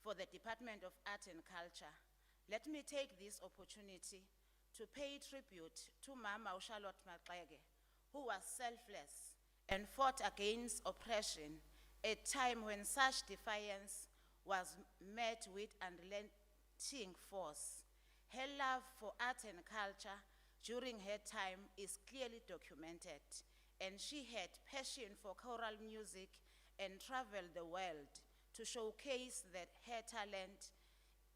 for the Department of Art and Culture, let me take this opportunity to pay tribute to Mama Charlotte Maxeke, who was selfless and fought against oppression at a time when such defiance was met with unrelenting force. Her love for art and culture during her time is clearly documented, and she had passion for choral music and traveled the world to showcase her talent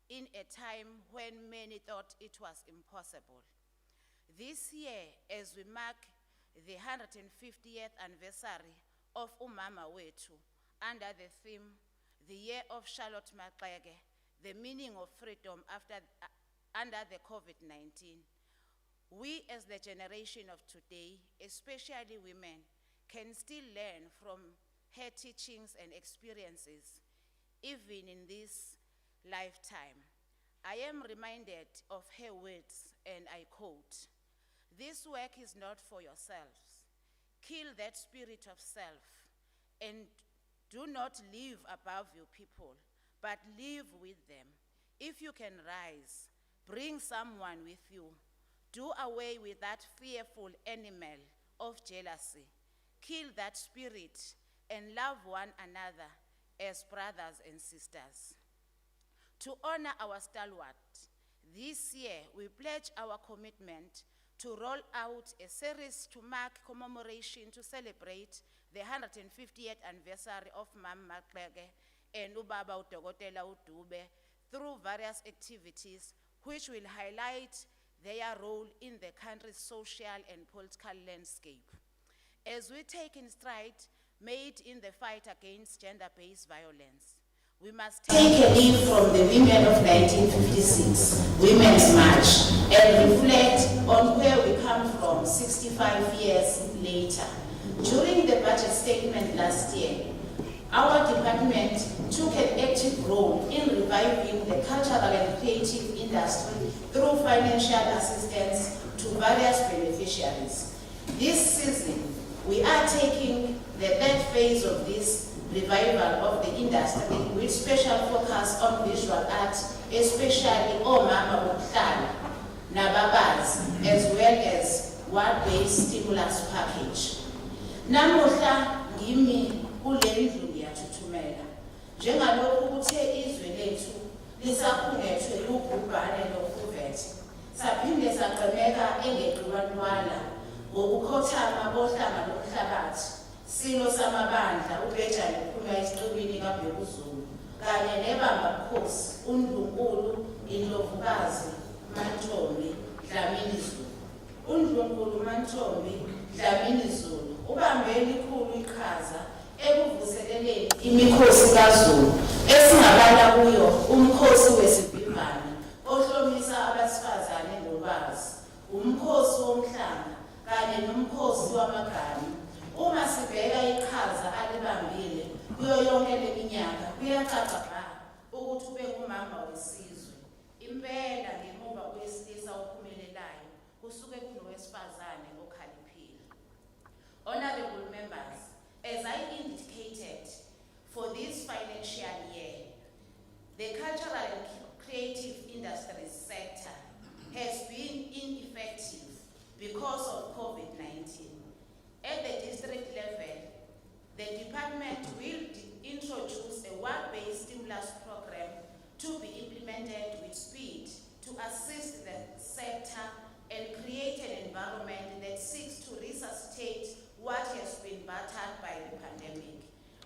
in a time when many thought it was impossible. This year, as we mark the 150th anniversary of Umama Wethu, under the theme, The Year of Charlotte Maxeke, the meaning of freedom under the COVID-19, we as the generation of today, especially women, can still learn from her teachings and experiences, even in this lifetime. I am reminded of her words, and I quote, "This work is not for yourselves. Kill that spirit of self, and do not live above your people, but live with them. If you can rise, bring someone with you. Do away with that fearful animal of jealousy. Kill that spirit and love one another as brothers and sisters." To honor our stalwart, this year we pledge our commitment to roll out a series to mark commemoration to celebrate the 150th anniversary of Mama Maxeke and Ubaba Udokotela uDube through various activities which will highlight their role in the country's social and political landscape. As we take in stride made in the fight against gender-based violence, we must take a leaf from the women of 1956, Women's March, and reflect on where we come from 65 years later. During the budget statement last year, our department took an active role in reviving the cultural and creative industry through financial assistance to various beneficiaries. This season, we are taking the third phase of this revival of the industry with special focus on visual art, especially Omama Uhlala, Nababazi, as well as word-based stimulus package. Namuhla ngimi kulendlu ngiyathuthumela. Njengalokhu kuthe izwe lethu lisakhungethwe lubhubhane lokuvethe. Saphinde sagqemeka engequlwantwala ngokukhothama bohlanga lomhlabathi. Silo samabandla uBenjamin Phuma esiqibini kaBhekuzulu kanye nebambakhosi uNdlunkulu Indlovukazi Mantombi Dlamini Zulu. uNdlunkulu Mantombi Dlamini Zulu ubambe elikhulu iqhaza ekuvuseleleni imikhosi kaZulu esingabala kuyo umkhosi wesivimbane ohlomisa abasifazane ngolwazi, umkhosi womhlanga kanye nomkhosi wamagama. Uma sibheka iqhaza alibambile kuyo yonke leminyaka kuyacaca bha ukuthi ube ngumama wesizwe. Impela ngemuva kwesilisa ophumelelayo kusuke kunowesifazane okhaliphile. Honorable members, as I indicated, for this financial year, the cultural and creative industries sector has been ineffective because of COVID-19. At the district level, the department will introduce a work-based stimulus program to be implemented with speed to assist the sector and create an environment that seeks to resuscitate what has been battered by the pandemic.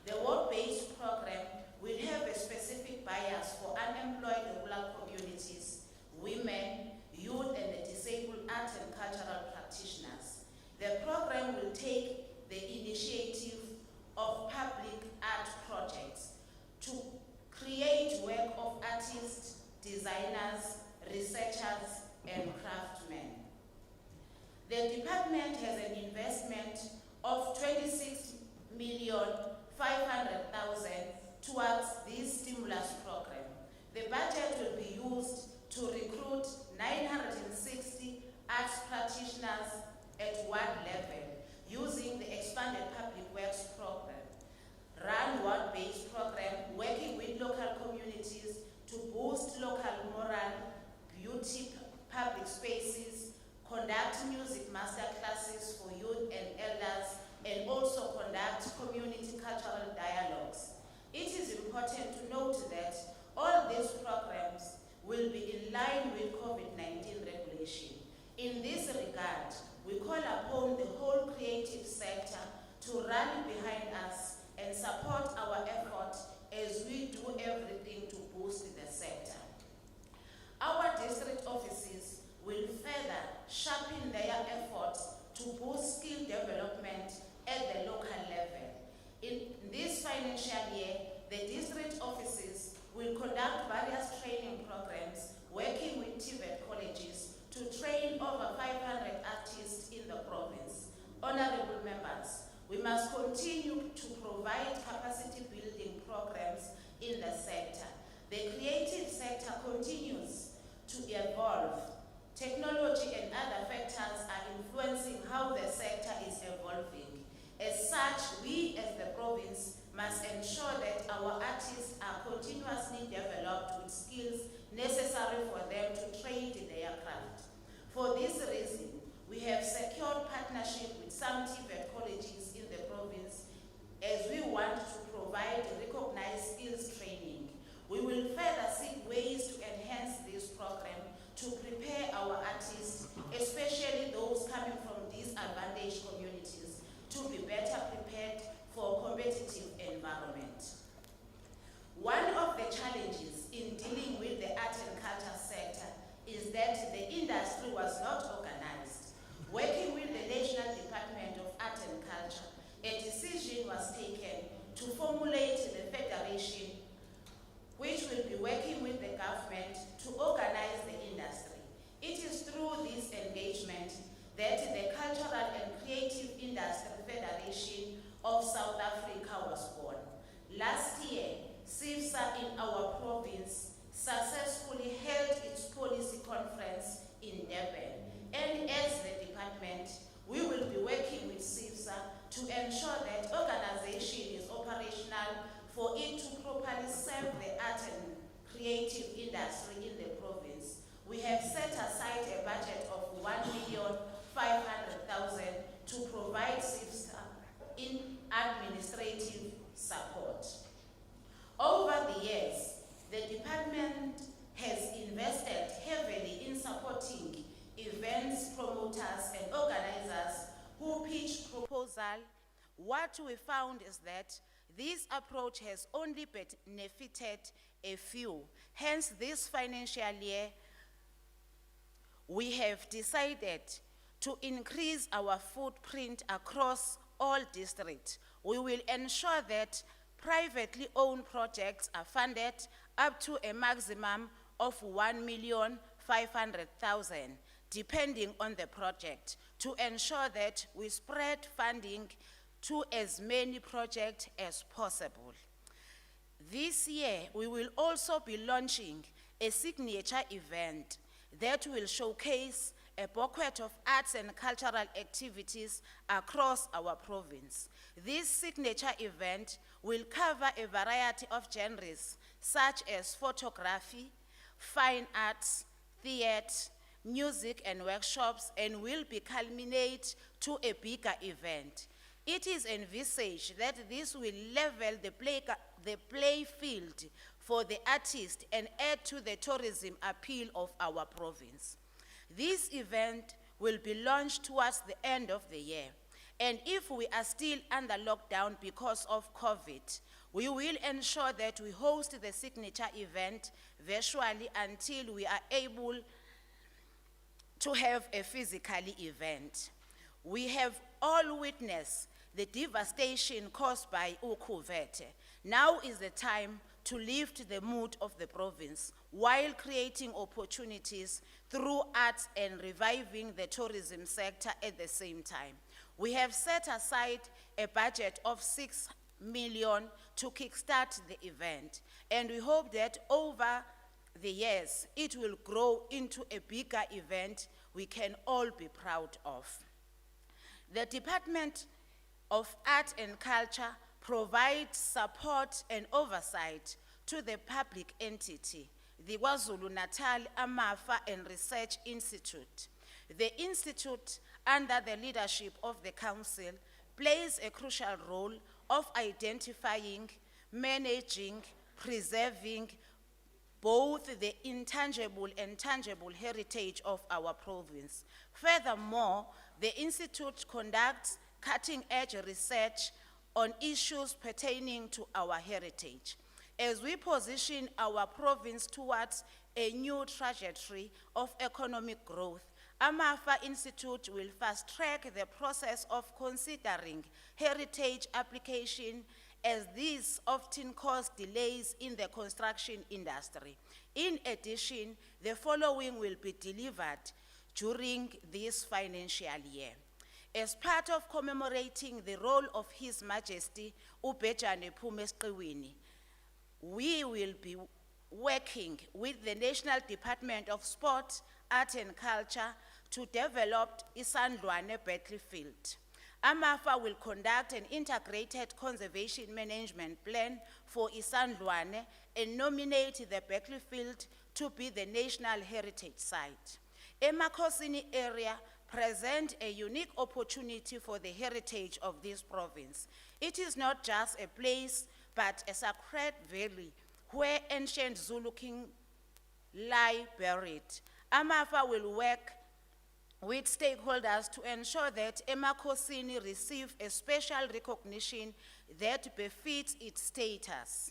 The work-based program will have a specific bias for unemployed rural communities, women, youth, and the disabled art and cultural practitioners. The program will take the initiative of public art projects to create work of artists, designers, researchers, and craftsmen. The department has an investment of 26,500,000 towards this stimulus program. The budget will be used to recruit 960 arts practitioners at ward level using the expanded public works program, run ward-based program working with local communities will conduct various training programs working with TVET colleges to train over 500 artists in the province. Honorable members, we must continue to provide capacity building programs in the sector. The creative sector continues to evolve. Technology and other factors are influencing how the sector is evolving. As such, we as the province must ensure that our artists are continuously developed with skills necessary for them to trade their craft. For this reason, we have secured partnership with some TVET colleges in the province as we want to provide recognized skills training. We will further seek ways to enhance this program to prepare our artists, especially those coming from disadvantaged communities, to be better prepared for a competitive environment. One of the challenges in dealing with the art and culture sector is that the industry was not organized. Working with the National Department of Art and Culture, a decision was taken to formulate the federation, which will be working with the government to organize the industry. It is through this engagement that the Cultural and Creative Industry Federation of South Africa was born. Last year, CIFSA in our province successfully held its policy conference in Durban. And as the department, we will be working with CIFSA to ensure that organization is operational for it to properly serve the art and creative industry in the province. We have set aside a budget of 1,500,000 to provide CIFSA in administrative support. Over the years, the department has invested heavily in supporting events, promoters, and organizers who pitch proposal. What we found is that this approach has only benefited a few. Hence, this financial year, we have decided to increase our footprint across all districts. We will ensure that privately owned projects are funded up to a maximum of 1,500,000, depending on the project, to ensure that we spread funding to as many projects as possible. This year, we will also be launching a signature event that will showcase a bouquet of arts and cultural activities across our province. This signature event will cover a variety of genres such as photography, fine arts, theatre, music and workshops, and will be culminate to a bigger event. It is envisaged that this will level the play field for the artist and add to the tourism appeal of our province. This event will be launched towards the end of the year. And if we are still under lockdown because of COVID, we will ensure that we host the signature event virtually until we are able to have a physical event. We have all witnessed the devastation caused by Ukhuvethe. Now is the time to lift the mood of the province while creating opportunities through arts and reviving the tourism sector at the same time. We have set aside a budget of 6 million to kickstart the event, and we hope that over the years it will grow into a bigger event we can all be proud of. The Department of Art and Culture provides support and oversight to the public entity, the KwaZulu-Natal Amafa and Research Institute. The institute, under the leadership of the council, plays a crucial role of identifying, managing, preserving both the intangible and tangible heritage of our province. Furthermore, the institute conducts cutting-edge research on issues pertaining to our heritage. As we position our province towards a new trajectory of economic growth, Amafa Institute will fast-track the process of considering heritage application as these often cause delays in the construction industry. In addition, the following will be delivered during this financial year. As part of commemorating the role of His Majesty uBhejane Phumesiqiwini, we will be working with the National Department of Sport, Art and Culture to develop Isandlwane Battlefield. AMAFA will conduct an integrated conservation management plan for Isandlwane and nominate the battlefield to be the National Heritage Site. eMakhosini area present a unique opportunity for the heritage of this province. It is not just a place, but a sacred valley where ancient Zulu kings lie buried. AMAFA will work with stakeholders to ensure that eMakhosini receive a special recognition that befits its status.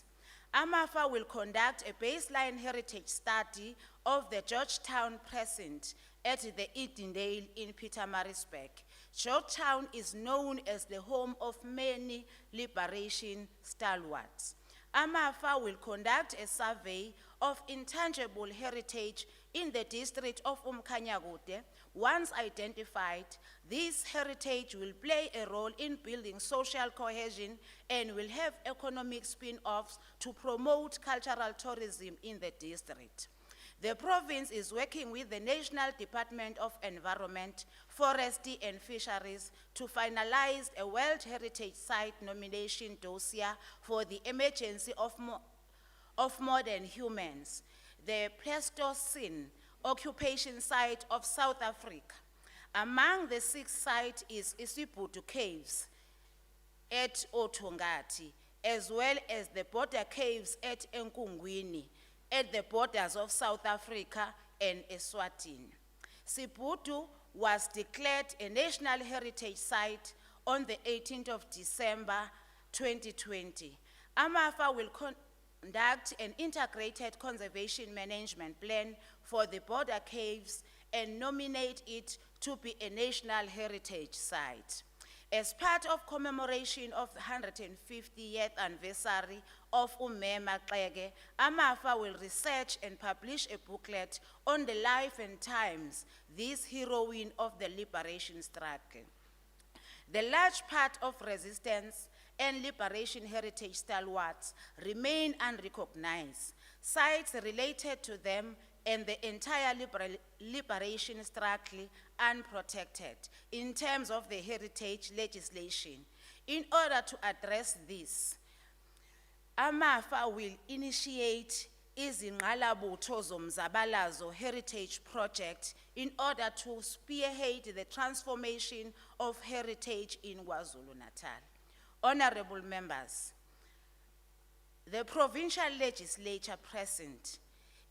AMAFA will conduct a baseline heritage study of the Georgetown Precinct at the Edendale in Pietermaritzburg. Georgetown is known as the home of many liberation stalwarts. AMAFA will conduct a survey of intangible heritage in the district of Umkhanyakude. Once identified, this heritage will play a role in building social cohesion and will have economic spin-offs to promote cultural tourism in the district. The province is working with the National Department of Environment, Forestry and Fisheries to finalize a World Heritage Site nomination dossier for the emergency of modern humans, the Pleistocene occupation site of South Africa. Among the 6 sites is Isibutu Caves at Otongati, as well as the border caves at Enkungwini, at the borders of South Africa and Eswatini. Sibutu was declared a National Heritage Site on the 18th of December 2020. AMAFA will conduct an integrated conservation management plan for the border caves and nominate it to be a National Heritage Site. As part of commemoration of the 150th anniversary of uMe Maxeke, AMAFA will research and publish a booklet on the life and times, this heroine of the liberation struggle. The large part of resistance and liberation heritage stalwarts remain unrecognized. Sites related to them and the entire liberation struggle unprotected in terms of the heritage legislation. In order to address this, AMAFA will initiate izingqalabutho zomzabalazo heritage project in order to spearhead the transformation of heritage in KwaZulu-Natal. Honorable members, the provincial legislature present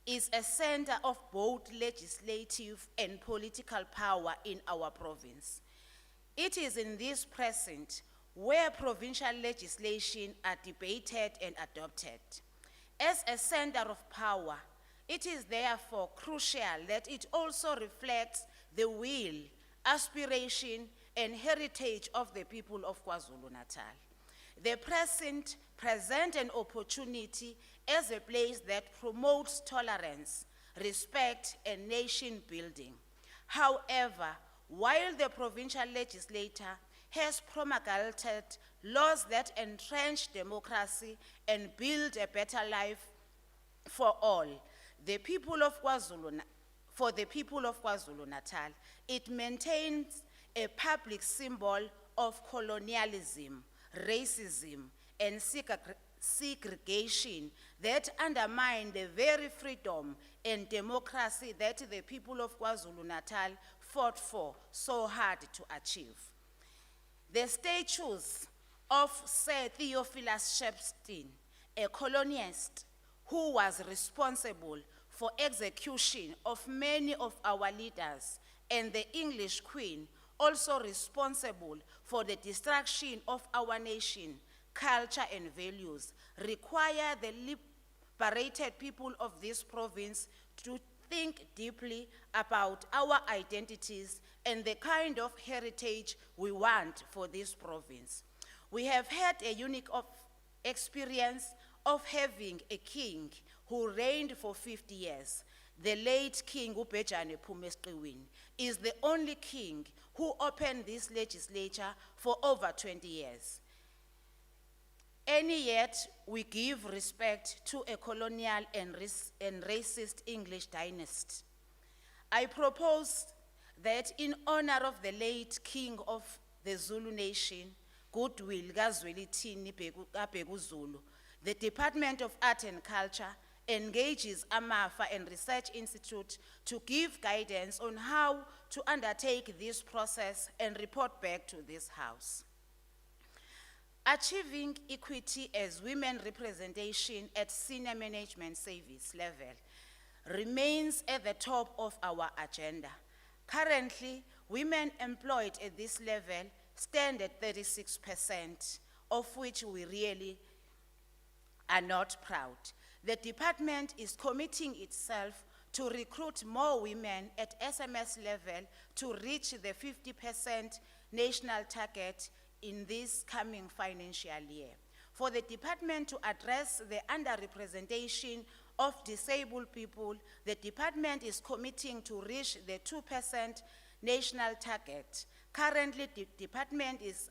is a center of both legislative and political power in our province. It is in this present where provincial legislation are debated and adopted. As a center of power, it is therefore crucial that it also reflects the will, aspiration, and heritage of the people of KwaZulu-Natal. The present presents an opportunity as a place that promotes tolerance, respect, and nation building. However, while the provincial legislature has promulgated laws that entrench democracy and build a better life for all, for the people of KwaZulu-Natal, it maintains a public symbol of colonialism, racism, and segregation that undermine the very freedom and democracy that the people of KwaZulu-Natal fought for so hard to achieve. The statues of Sir Theophilus Shepstone, a colonialist who was responsible for execution of many of our leaders, and the English Queen, also responsible for the destruction of our nation, culture, and values, require the liberated people of this province to think deeply about our identities and the kind of heritage we want for this province. We have had a unique experience of having a king who reigned for 50 years. The late King Ubhejane Phumesiqiwini is the only king who opened this legislature for over 20 years. And yet, we give respect to a colonial and racist English dynasty. I propose that in honor of the late king of the Zulu nation, Goodwill kaZwelithini Bheki Zulu, the Department of Art and Culture engages AMAFA and Research Institute to give guidance on how to undertake this process and report back to this House. Achieving equity as women representation at senior management service level remains at the top of our agenda. Currently, women employed at this level stand at 36%, of which we really are not proud. The department is committing itself to recruit more women at SMS level to reach the 50% national target in this coming financial year. For the department to address the underrepresentation of disabled people, the department is committing to reach the 2% national target. Currently, the department is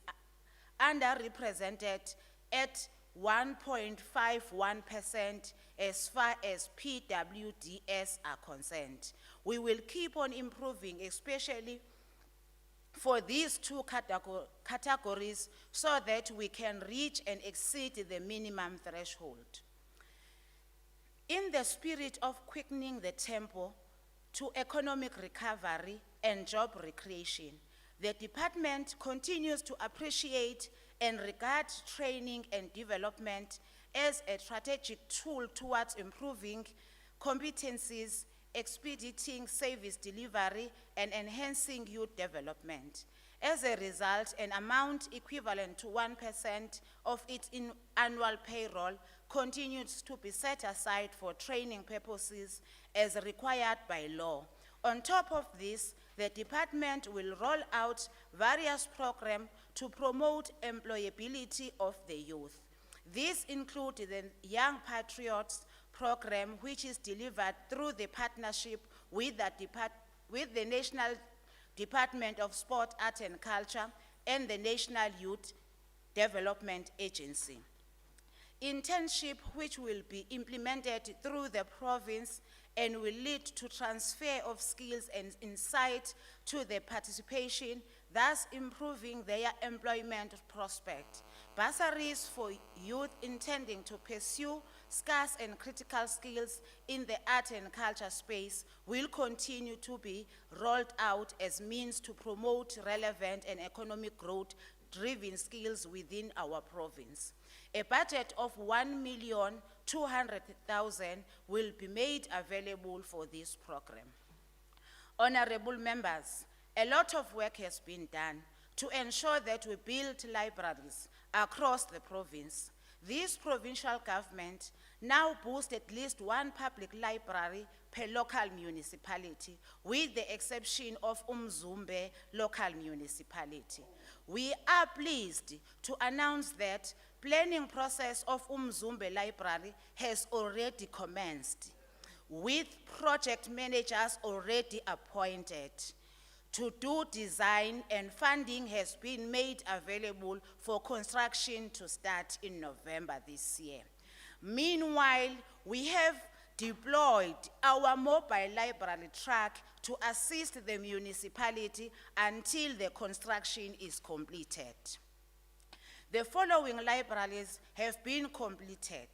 underrepresented at 1.51% as far as PWDs are concerned. We will keep on improving, especially for these two categories, so that we can reach and exceed the minimum threshold. In the spirit of quickening the tempo to economic recovery and job creation, the department continues to appreciate and regard training and development as a strategic tool towards improving competencies, expediting service delivery, and enhancing youth development. As a result, an amount equivalent to 1% of its annual payroll continues to be set aside for training purposes as required by law. On top of this, the department will roll out various programs to promote employability of the youth. These include the Young Patriots program, which is delivered through the partnership with the National Department of Sport, Art and Culture and the National Youth Development Agency. Internship, which will be implemented through the province and will lead to transfer of skills and insight to the participation, thus improving their employment prospect. Bursaries for youth intending to pursue scarce and critical skills in the art and culture space will continue to be rolled out as means to promote relevant and economic growth-driven skills within our province. A budget of 1,200,000 will be made available for this program. Honorable members, a lot of work has been done to ensure that we build libraries across the province. This provincial government now boasts at least one public library per local municipality, with the exception of Umzumbe local municipality. We are pleased to announce that planning process of Umzumbe Library has already commenced, with project managers already appointed to do design, and funding has been made available for construction to start in November this year. Meanwhile, we have deployed our mobile library truck to assist the municipality until the construction is completed. The following libraries have been completed: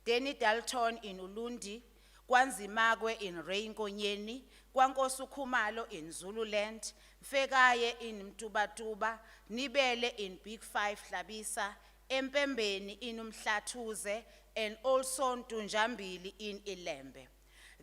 Denny Dalton in Ulundi, KwaNzimagwe in Reinkonyeni, KwaNkosukhumalo in Zululand, Mfekaye in Mtubatuba, Nibele in Big Five Hlabisa, Empembeni in Umhlathuze, and also Ntunjambili in Ilembe.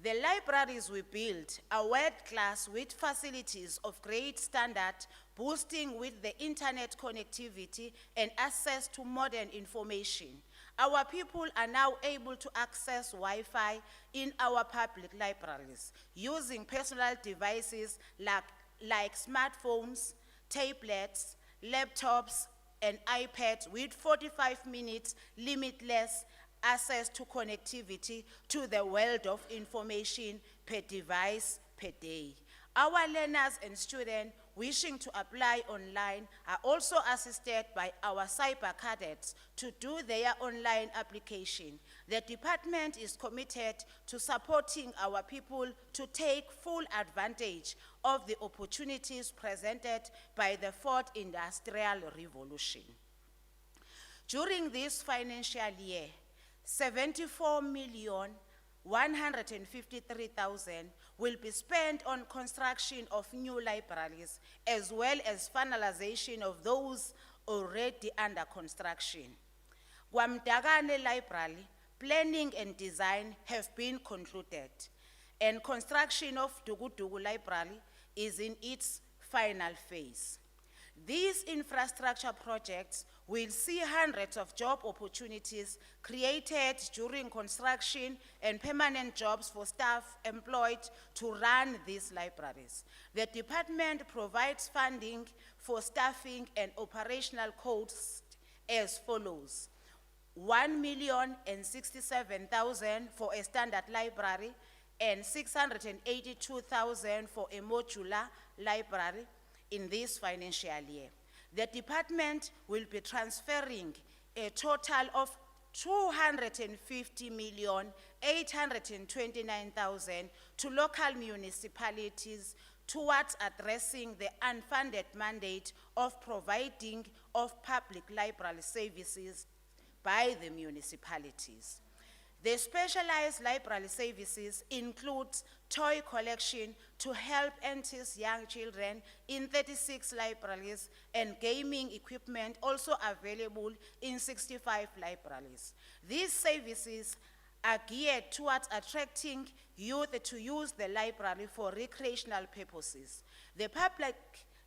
The libraries we built are world-class with facilities of great standard, boosting with the internet connectivity and access to modern information. Our people are now able to access Wi-Fi in our public libraries using personal devices like smartphones, tablets, laptops, and iPads with 45 minutes limitless access to connectivity to the world of information per device per day. Our learners and students wishing to apply online are also assisted by our cyber cadets to do their online application. The department is committed to supporting our people to take full advantage of the opportunities presented by the fourth industrial revolution. During this financial year, 74,153,000 will be spent on construction of new libraries, as well as finalization of those already under construction. KwaMdakane Library, planning and design have been concluded, and construction of Dugudugu Library is in its final phase. These infrastructure projects will see hundreds of job opportunities created during construction and permanent jobs for staff employed to run these libraries. The department provides funding for staffing and operational costs as follows: 1,067,000 for a standard library and 682,000 for a modular library in this financial year. The department will be transferring a total of 250,829,000 to local municipalities towards addressing the unfunded mandate of providing of public library services by the municipalities. The specialized library services include toy collection to help entice young children in 36 libraries and gaming equipment also available in 65 libraries. These services are geared towards attracting youth to use the library for recreational purposes. The public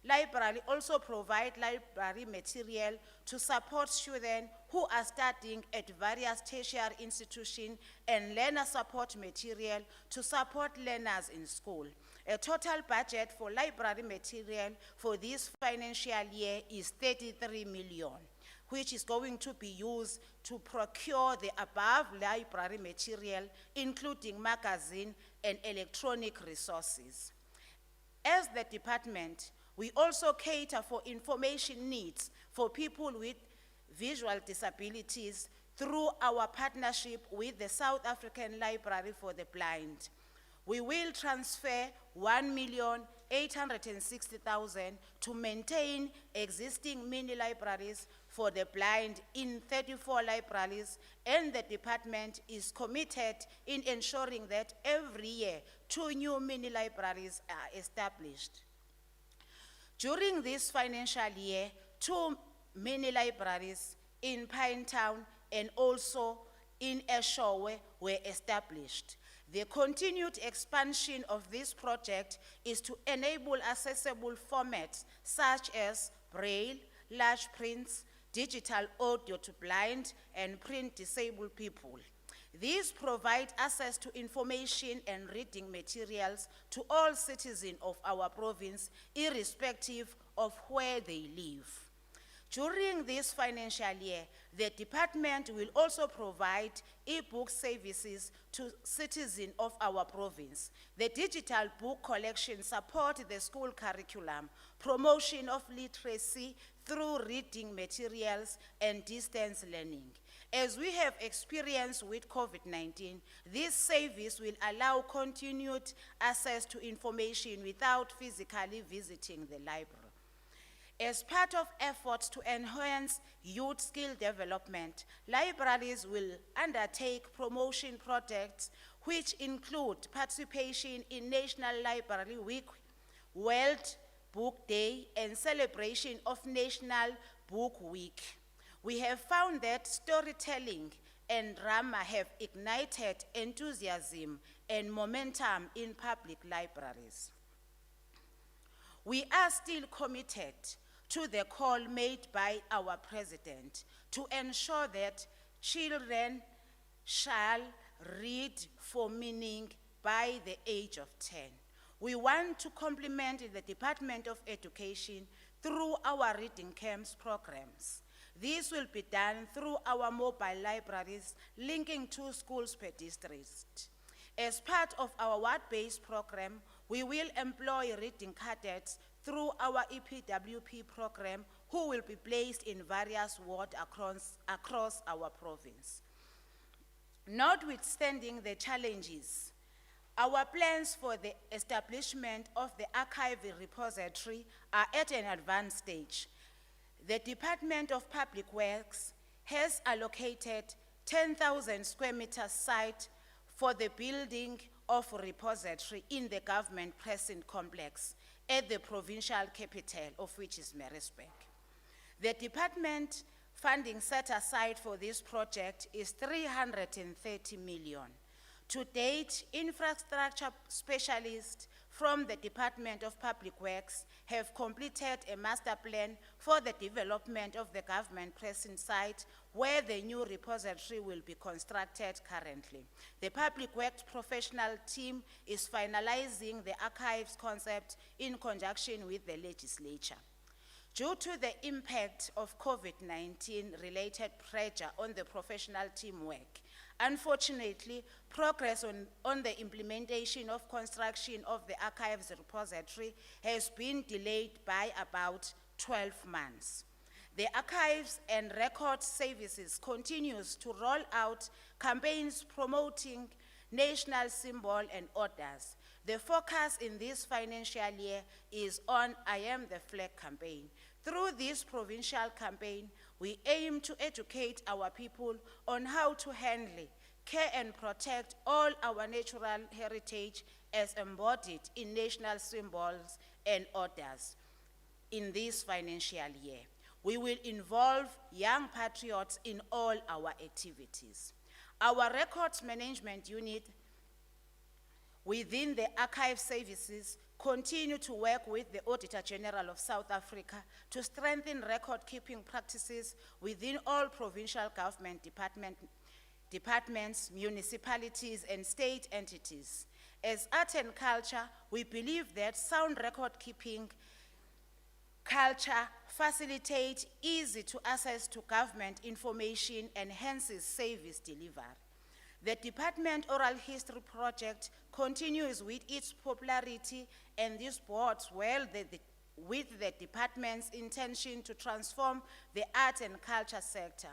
library also provides library material to support students who are studying at various tertiary institutions and learner support material to support learners in school. A total budget for library material for this financial year is 33 million, which is going to be used to procure the above library material, including magazine and electronic resources. As the department, we also cater for information needs for people with visual disabilities through our partnership with the South African Library for the Blind. We will transfer 1,860,000 to maintain existing mini libraries for the blind in 34 libraries, and the department is committed in ensuring that every year 2 new mini libraries are established. During this financial year, 2 mini libraries in Pinetown and also in Eshowe were established. The continued expansion of this project is to enable accessible formats such as braille, large prints, digital audio to blind and print disabled people. These provide access to information and reading materials to all citizens of our province, irrespective of where they live. During this financial year, the department will also provide e-book services to citizens of our province. The digital book collection supports the school curriculum, promotion of literacy through reading materials and distance learning. As we have experienced with COVID-19, this service will allow continued access to information without physically visiting the library. As part of efforts to enhance youth skill development, libraries will undertake promotion projects which include participation in National Library Week, World Book Day, and celebration of National Book Week. We have found that storytelling and drama have ignited enthusiasm and momentum in public libraries. We are still committed to the call made by our president to ensure that children shall read for meaning by the age of 10. We want to complement the Department of Education through our reading camps programs. This will be done through our mobile libraries linking 2 schools per district. As part of our ward-based program, we will employ reading cadets through our EPWP program who will be placed in various wards across our province. Notwithstanding the challenges, our plans for the establishment of the archive repository are at an advanced stage. The Department of Public Works has allocated 10,000 square meter site for the building of a repository in the government precinct complex at the provincial capital, of which is Maritzburg. The department funding set aside for this project is 330 million. To date, infrastructure specialists from the Department of Public Works have completed a master plan for the development of the government precinct site where the new repository will be constructed currently. The Public Works professional team is finalizing the archives concept in conjunction with the legislature. Due to the impact of COVID-19 related pressure on the professional team work, unfortunately, progress on the implementation of construction of the archives repository has been delayed by about 12 months. The Archives and Records Services continues to roll out campaigns promoting national symbol and orders. The focus in this financial year is on I Am the Flag campaign. Through this provincial campaign, we aim to educate our people on how to handle, care and protect all our natural heritage as embodied in national symbols and orders in this financial year. We will involve young patriots in all our activities. Our records management unit within the archive services continue to work with the Auditor General of South Africa to strengthen record-keeping practices within all provincial government departments, municipalities, and state entities. As art and culture, we believe that sound record-keeping culture facilitates easy to access to government information and enhances service delivery. The Department Oral History Project continues with its popularity, and this bodes well with the department's intention to transform the art and culture sector.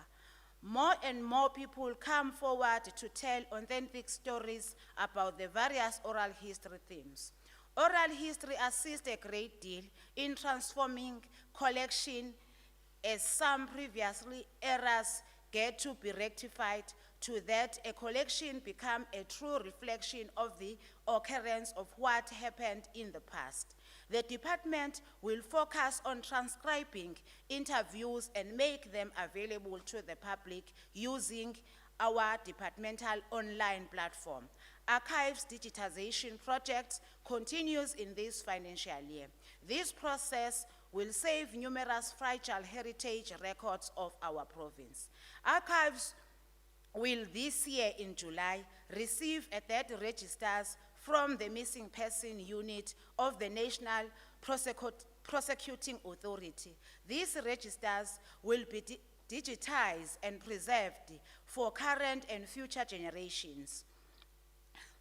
More and more people come forward to tell authentic stories about the various oral history themes. Oral history assists a great deal in transforming collection, as some previously errors get to be rectified, to that a collection become a true reflection of the occurrence of what happened in the past. The department will focus on transcribing interviews and make them available to the public using our departmental online platform. Archives digitization project continues in this financial year. This process will save numerous fragile heritage records of our province. Archives will this year in July receive a third registers from the Missing Person Unit of the National Prosecuting Authority. These registers will be digitized and preserved for current and future generations.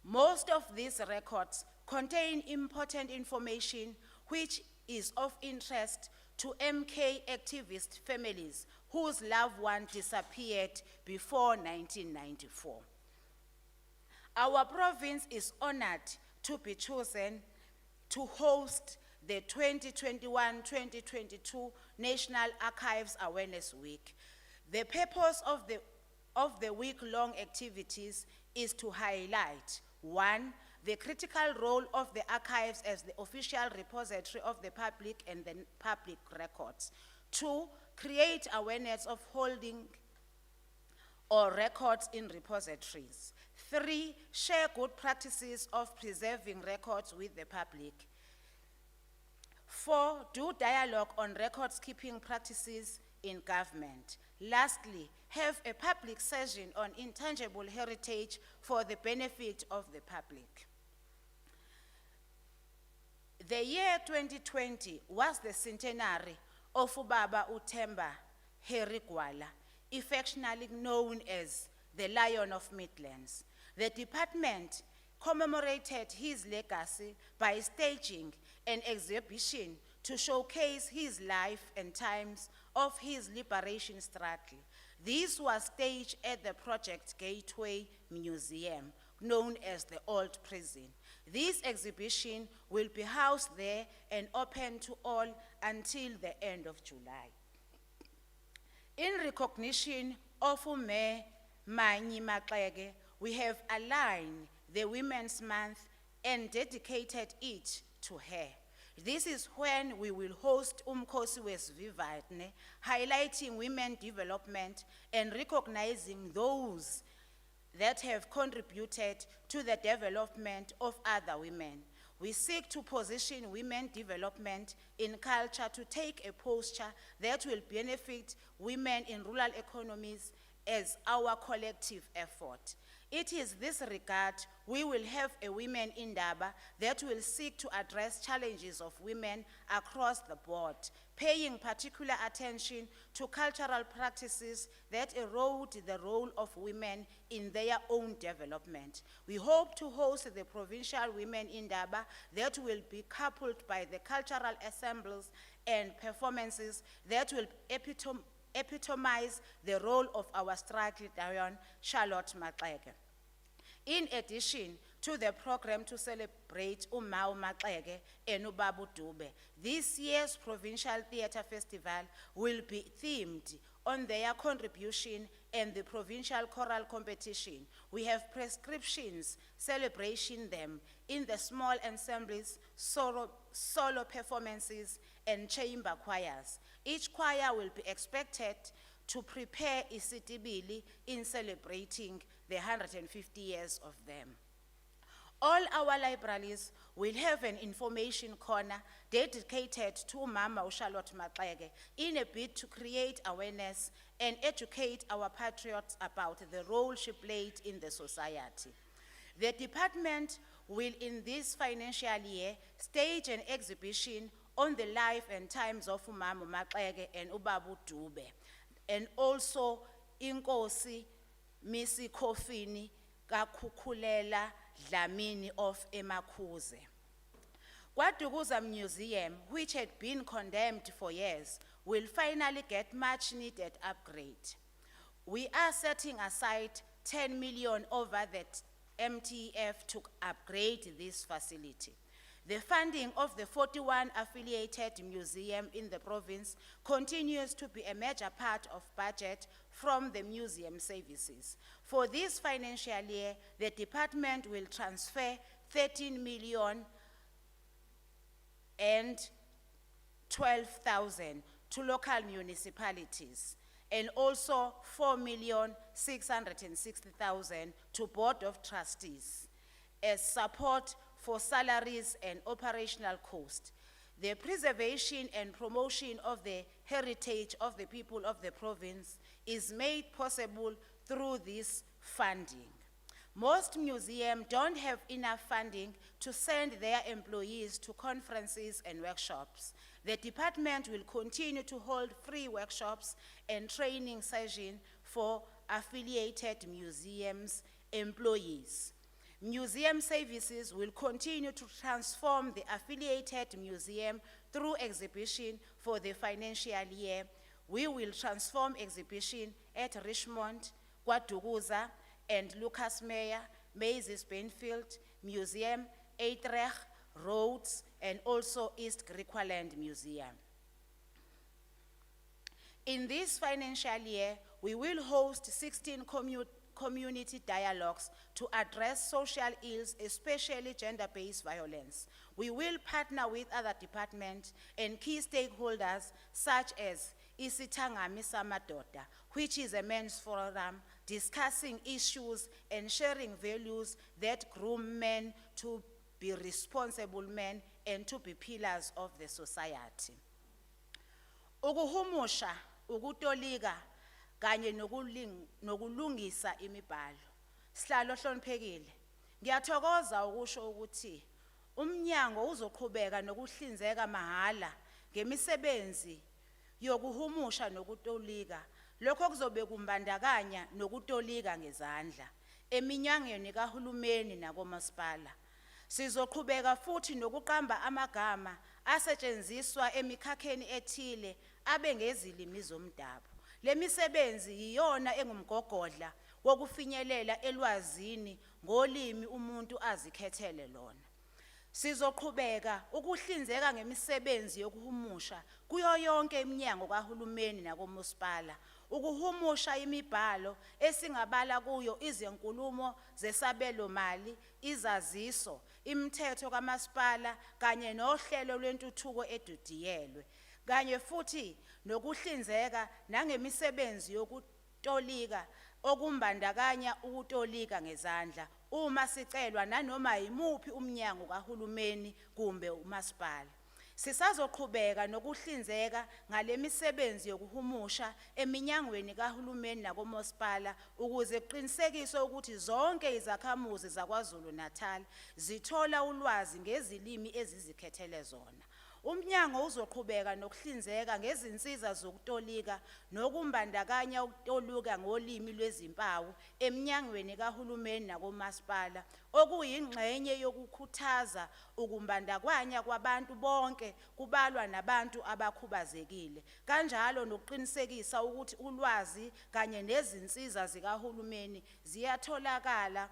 Most of these records contain important information which is of interest to MK activist families whose loved one disappeared before 1994. Our province is honored to be chosen to host the 2021-2022 National Archives Awareness Week. The purpose of the week-long activities is to highlight, 1, the critical role of the archives as the official repository of the public and the public records. 2, create awareness of holding or records in repositories. 3, share good practices of preserving records with the public. 4, do dialogue on records keeping practices in government. Lastly, have a public session on intangible heritage for the benefit of the public. The year 2020 was the centenary of Ubaba uThemba Harry Gwala, affectionately known as the Lion of Midlands. The department commemorated his legacy by staging an exhibition to showcase his life and times of his liberation struggle. This was staged at the Project Gateway Museum, known as the Old Prison. This exhibition will be housed there and open to all until the end of July. In recognition of Ume Manyi Maxeke, we have aligned the Women's Month and dedicated it to her. This is when we will host Umkhosi Wesivivane, highlighting women development and recognizing those that have contributed to the development of other women. We seek to position women development in culture to take a posture that will benefit women in rural economies as our collective effort. It is this regard we will have a Women Indaba that will seek to address challenges of women across the board, paying particular attention to cultural practices that erode the role of women in their own development. We hope to host the Provincial Women Indaba that will be coupled by the cultural assemblies and performances that will epitomize the role of our struggle lion, Charlotte Maxeke. In addition to the program to celebrate Umau Maxeke and Ubabu Dube, this year's Provincial Theatre Festival will be themed on their contribution and the provincial choral competition. We have prescriptions celebrating them in the small ensembles, solo performances, and chamber choirs. Each choir will be expected to prepare isitibili in celebrating the 150 years of them. All our libraries will have an information corner dedicated to Mama Charlotte Maxeke in a bid to create awareness and educate our patriots about the role she played in the society. The department will, in this financial year, stage an exhibition on the life and times of Mama Maxeke and Ubabu Dube, and also Inkosi Misi Kofini Kakhukulela Dlamini of Emakhuze. KwaDukuza Museum, which had been condemned for years, will finally get much needed upgrade. We are setting aside 10 million over that MTF to upgrade this facility. The funding of the 41 affiliated museums in the province continues to be a major part of budget from the museum services. For this financial year, the department will transfer 13 million and 12,000 to local municipalities, and also 4,660,000 to Board of Trustees as support for salaries and operational costs. The preservation and promotion of the heritage of the people of the province is made possible through this funding. Most museums don't have enough funding to send their employees to conferences and workshops. The department will continue to hold free workshops and training sessions for affiliated museums employees. Museum services will continue to transform the affiliated museum through exhibition for the financial year. We will transform exhibition at Richmond, KwaDukuza, and Lucas Meyer, Maze's Benfield Museum, Utrecht, Rhodes, and also East Griqualand Museum. In this financial year, we will host 16 community dialogues to address social ills, especially gender-based violence. We will partner with other departments and key stakeholders such as Isithangami Samadoda, which is a men's forum discussing issues and sharing values that groom men to be responsible men and to be pillars of the society. Ukuhumusha, ukutolika, kanye nokulungisa imibhalo. Sihlalo hloniphekile. Ngiyathokoza ukusho ukuthi umnyango uzoqhubeka nokuhlinzeka mahala ngemisebenzi yokuhumusha nokutolika. Lokho kuzobe kumbandakanya nokutolika ngezandla eminyangweni kahulumeni nakomasipala. Sizoqhubeka futhi nokuqamba amagama asetshenziswa emikhakheni ethile abe ngezilimi zomdabu. Le misebenzi yiyona engumgogodla wokufinyelela elwazini ngolimi umuntu azikhethele lona. Sizoqhubeka ukuhlinzeka ngemisebenzi yokuhumusha kuyo yonke iminyango kahulumeni nakomasipala, ukuhumusha imibhalo esingabala kuyo izinkulumo zesabelo mali, izaziso, imithetho kamasipala kanye nohlelo lwentuthuko edidiyelwe, kanye futhi nokuhlinzeka nangemisebenzi yokutolika okumbandakanya ukutolika ngezandla uma sicelwa nanoma yimuphi umnyango kahulumeni kumbe umasipala. Sisazoqhubeka nokuhlinzeka ngale misebenzi yokuhumusha eminyangweni kahulumeni nakomasipala ukuze kuqinisekiswe ukuthi zonke izakhamuzi zaKwaZulu-Natal zithola ulwazi ngezilimi ezizikhethele zona. Umnyango uzoqhubeka nokuhlinzeka ngezinsiza zokutolika nokumbandakanya ukutolika ngolimi lwezimpawu eminyangweni kahulumeni nakomasipala, okuyingxenye yokukhuthaza ukumbandakanya kwabantu bonke kubalwa nabantu abakhubazekile, kanjalo nokuqinisekisa ukuthi ulwazi kanye nezinsiza zikahulumeni ziyatholakala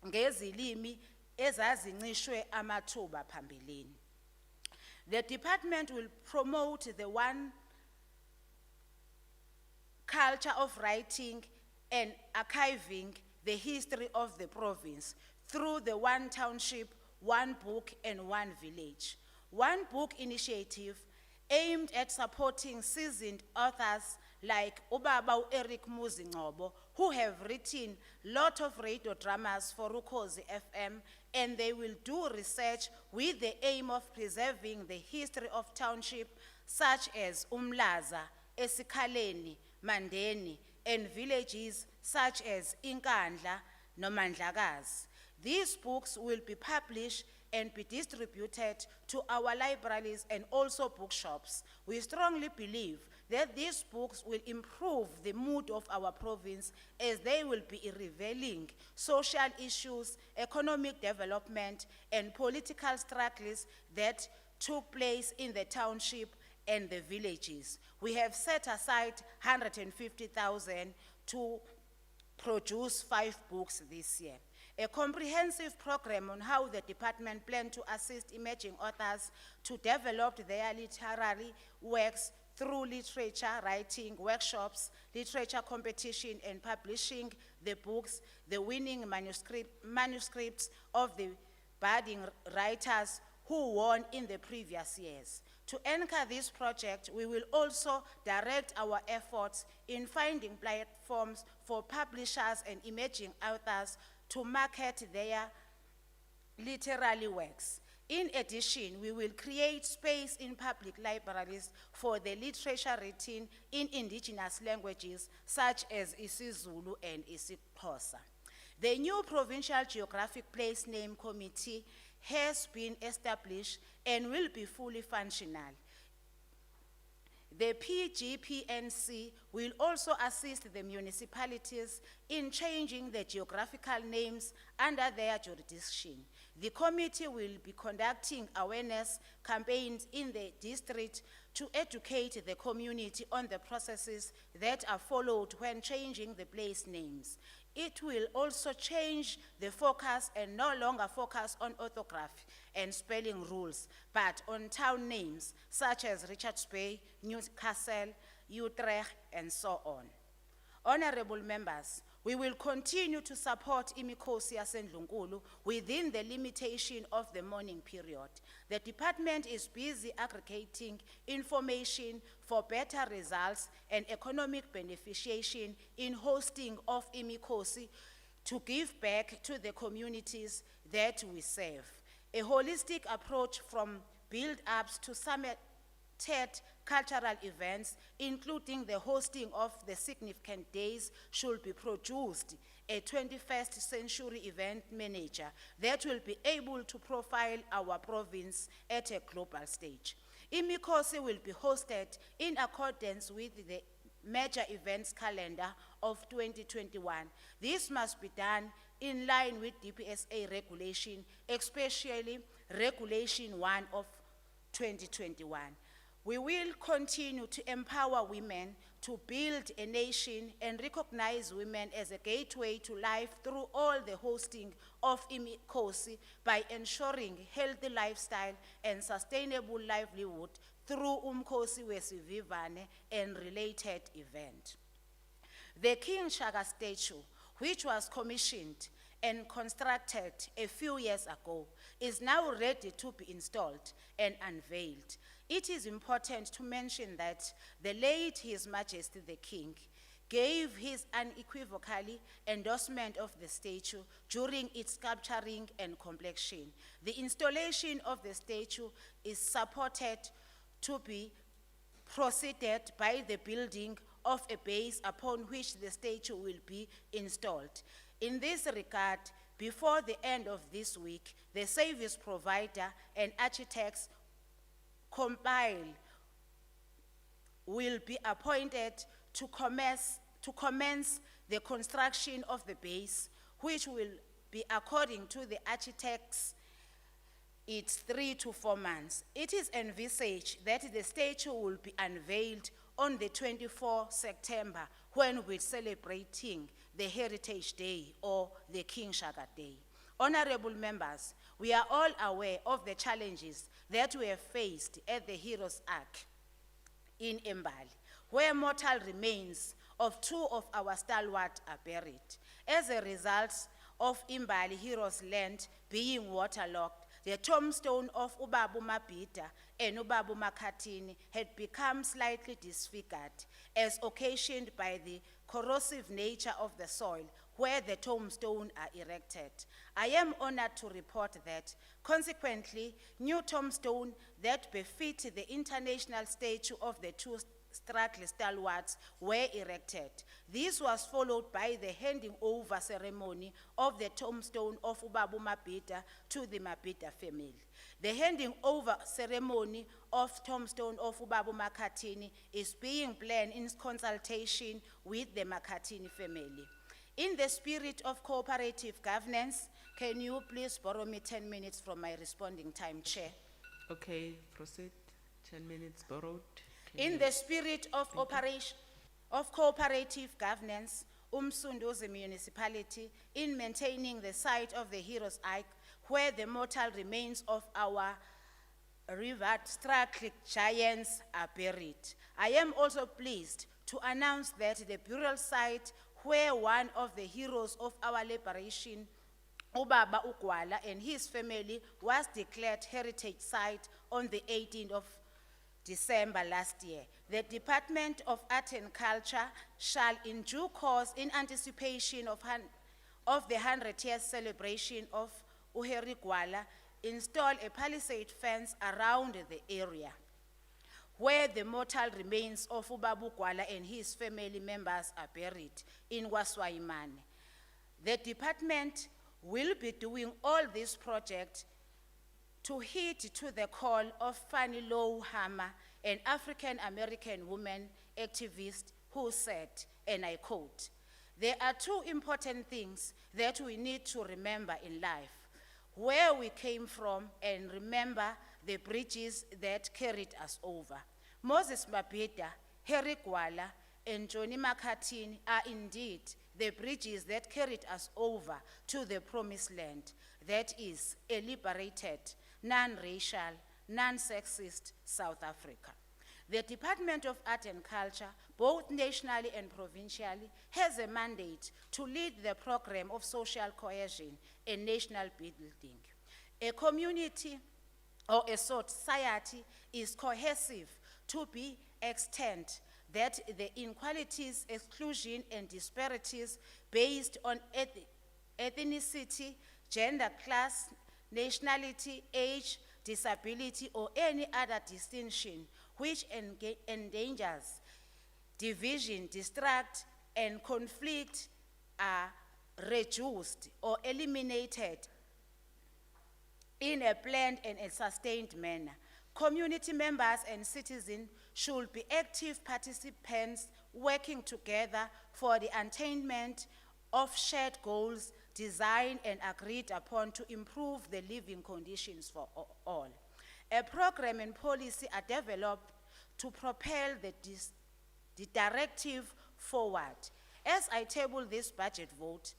ngezilimi ezazincishwe amathuba phambilini. The department will promote the one culture of writing and archiving the history of the province through the One Township, One Book and One Village. One Book initiative aimed at supporting seasoned authors like Ubaba Eric Muzingcobo, who have written a lot of radio dramas for Ukhozi FM, and they will do research with the aim of preserving the history of township such as Umlaza, Esikhaleni, Mandeni, and villages such as Inkandla, Nomandlakazi. These books will be published and be distributed to our libraries and also bookshops. We strongly believe that these books will improve the mood of our province as they will be revealing social issues, economic development, and political struggles that took place in the township and the villages. We have set aside 150,000 to produce 5 books this year. A comprehensive program on how the department plans to assist emerging authors to develop their literary works through literature writing workshops, literature competition, and publishing the books, the winning manuscripts of the budding writers who won in the previous years. To anchor this project, we will also direct our efforts in finding platforms for publishers and emerging authors to market their literary works. In addition, we will create space in public libraries for the literature written in indigenous languages such as isiZulu and isiXhosa. The new Provincial Geographic Place Name Committee has been established and will be fully functional. The PGPNC will also assist the municipalities in changing the geographical names under their jurisdiction. The committee will be conducting awareness campaigns in the district to educate the community on the processes that are followed when changing the place names. It will also change the focus and no longer focus on orthography and spelling rules, but on town names such as Richards Bay, Newcastle, Utrecht, and so on. Honorable members, we will continue to support Imikhosi yaseNdlunkulu within the limitation of the mourning period. The department is busy aggregating information for better results and economic beneficiation in hosting of Imikhosi to give back to the communities that we serve. A holistic approach from build-ups to summited cultural events, including the hosting of the significant days, should be produced. A 21st century event manager that will be able to profile our province at a global stage. Imikhosi will be hosted in accordance with the major events calendar of 2021. This must be done in line with DPSA regulation, especially Regulation 1 of 2021. We will continue to empower women to build a nation and recognize women as a gateway to life through all the hosting of imikhosi by ensuring healthy lifestyle and sustainable livelihood through Umkhosi Wesivivane and related event. The King Shaka statue, which was commissioned and constructed a few years ago, is now ready to be installed and unveiled. It is important to mention that the late His Majesty the King gave his unequivocal endorsement of the statue during its sculpturing and completion. The installation of the statue is supported to be proceeded by the building of a base upon which the statue will be installed. In this regard, before the end of this week, the service provider and architects will be appointed to commence the construction of the base, which will be, according to the architects, it's 3 to 4 months. It is envisaged that the statue will be unveiled on the 24th September when we're celebrating the Heritage Day or the King Shaka Day. Honorable members, we are all aware of the challenges that we have faced at the Heroes Ark in Mbali, where mortal remains of 2 of our stalwarts are buried. As a result of Mbali Heroes land being waterlogged, the tombstone of Ubabu Mabhida and Ubabu Makhathini had become slightly disfigured, as occasioned by the corrosive nature of the soil where the tombstone are erected. I am honored to report that, consequently, new tombstone that befit the international statue of the 2 Stradley stalwarts were erected. This was followed by the handing over ceremony of the tombstone of Ubabu Mabhida to the Mabhida family. The handing over ceremony of tombstone of Ubabu Makhathini is being planned in consultation with the Makhathini family. In the spirit of cooperative governance, can you please borrow me 10 minutes from my responding time, Chair? Okay, proceed. 10 minutes borrowed. In the spirit of cooperative governance, Umsunduzi municipality, in maintaining the site of the Heroes Ark, where the mortal remains of our revered Stradley giants are buried. I am also pleased to announce that the burial site where one of the heroes of our liberation, Ubaba Ugwala, and his family was declared heritage site on the 18th of December last year. The Department of Art and Culture shall in due course, in anticipation of the 100th celebration of Uheri Gwala, install a palisade fence around the area where the mortal remains of Ubabu Gwala and his family members are buried in Waswayimane. The department will be doing all these projects to heed to the call of Fannie Lou Hamer, an African-American woman activist who said, and I quote, "There are 2 important things that we need to remember in life: where we came from and remember the bridges that carried us over. Moses Mabhida, Harry Gwala, and Johnny Makhathini are indeed the bridges that carried us over to the promised land, that is a liberated, non-racial, non-sexist South Africa." The Department of Art and Culture, both nationally and provincially, has a mandate to lead the program of social cohesion and national building. A community or a society is cohesive to the extent that the inequalities, exclusion, and disparities based on ethnicity, gender, class, nationality, age, disability, or any other distinction which endangers division, distract, and conflict are reduced or eliminated in a planned and a sustained manner. Community members and citizens should be active participants working together for the attainment of shared goals designed and agreed upon to improve the living conditions for all. A program and policy are developed to propel the directive forward. As I table this budget vote,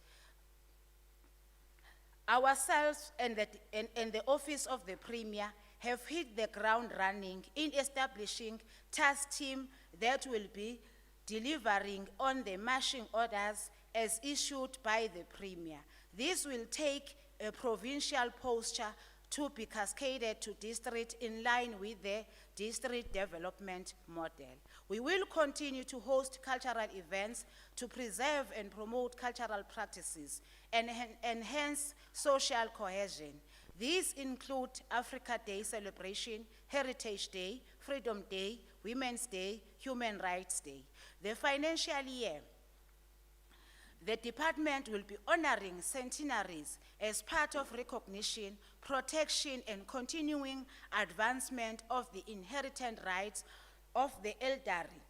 ourselves and the Office of the Premier have hit the ground running in establishing task team that will be delivering on the marching orders as issued by the Premier. This will take a provincial posture to be cascaded to district in line with the district development model. We will continue to host cultural events to preserve and promote cultural practices and enhance social cohesion. These include Africa Day celebration, Heritage Day, Freedom Day, Women's Day, Human Rights Day. The financial year, the department will be honoring centenaries as part of recognition, protection, and continuing advancement of the inherent rights of the elderly.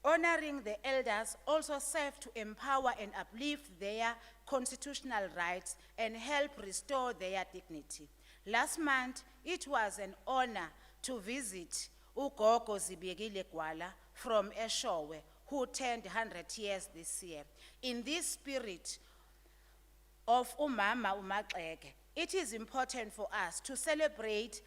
Honoring the elders also serve to empower and uplift their constitutional rights and help restore their dignity. Last month, it was an honor to visit Ugogo Zibiyekile Gwala from Eshowe, who turned 100 years this year. In this spirit of Umama Umaxeke, it is important for us to celebrate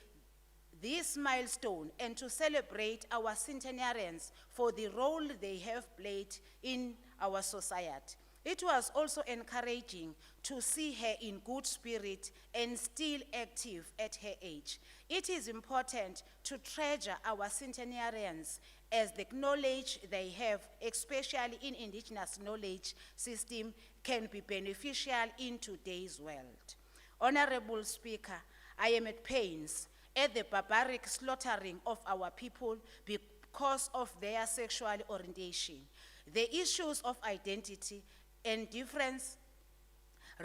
this milestone and to celebrate our centenarians for the role they have played in our society. It was also encouraging to see her in good spirit and still active at her age. It is important to treasure our centenarians as the knowledge they have, especially in indigenous knowledge system, can be beneficial in today's world. Honorable Speaker, I am at pains at the barbaric slaughtering of our people because of their sexual orientation. The issues of identity and difference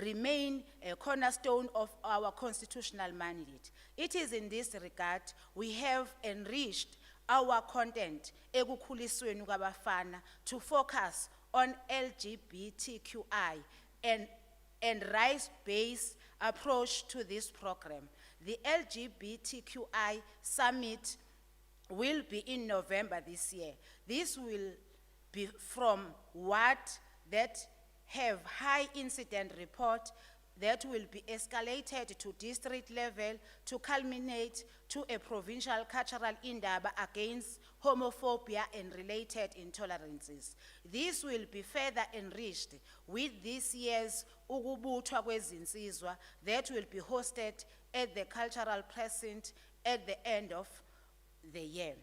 remain a cornerstone of our constitutional mandate. It is in this regard we have enriched our content ekukhulisweni kwabafana to focus on LGBTQI and rights-based approach to this program. The LGBTQI Summit will be in November this year. This will be from what that have high incident report that will be escalated to district level to culminate to a provincial cultural indaba against homophobia and related intolerances. This will be further enriched with this year's Ukubuthwa Kwezinsizwa that will be hosted at the cultural precinct at the end of the year.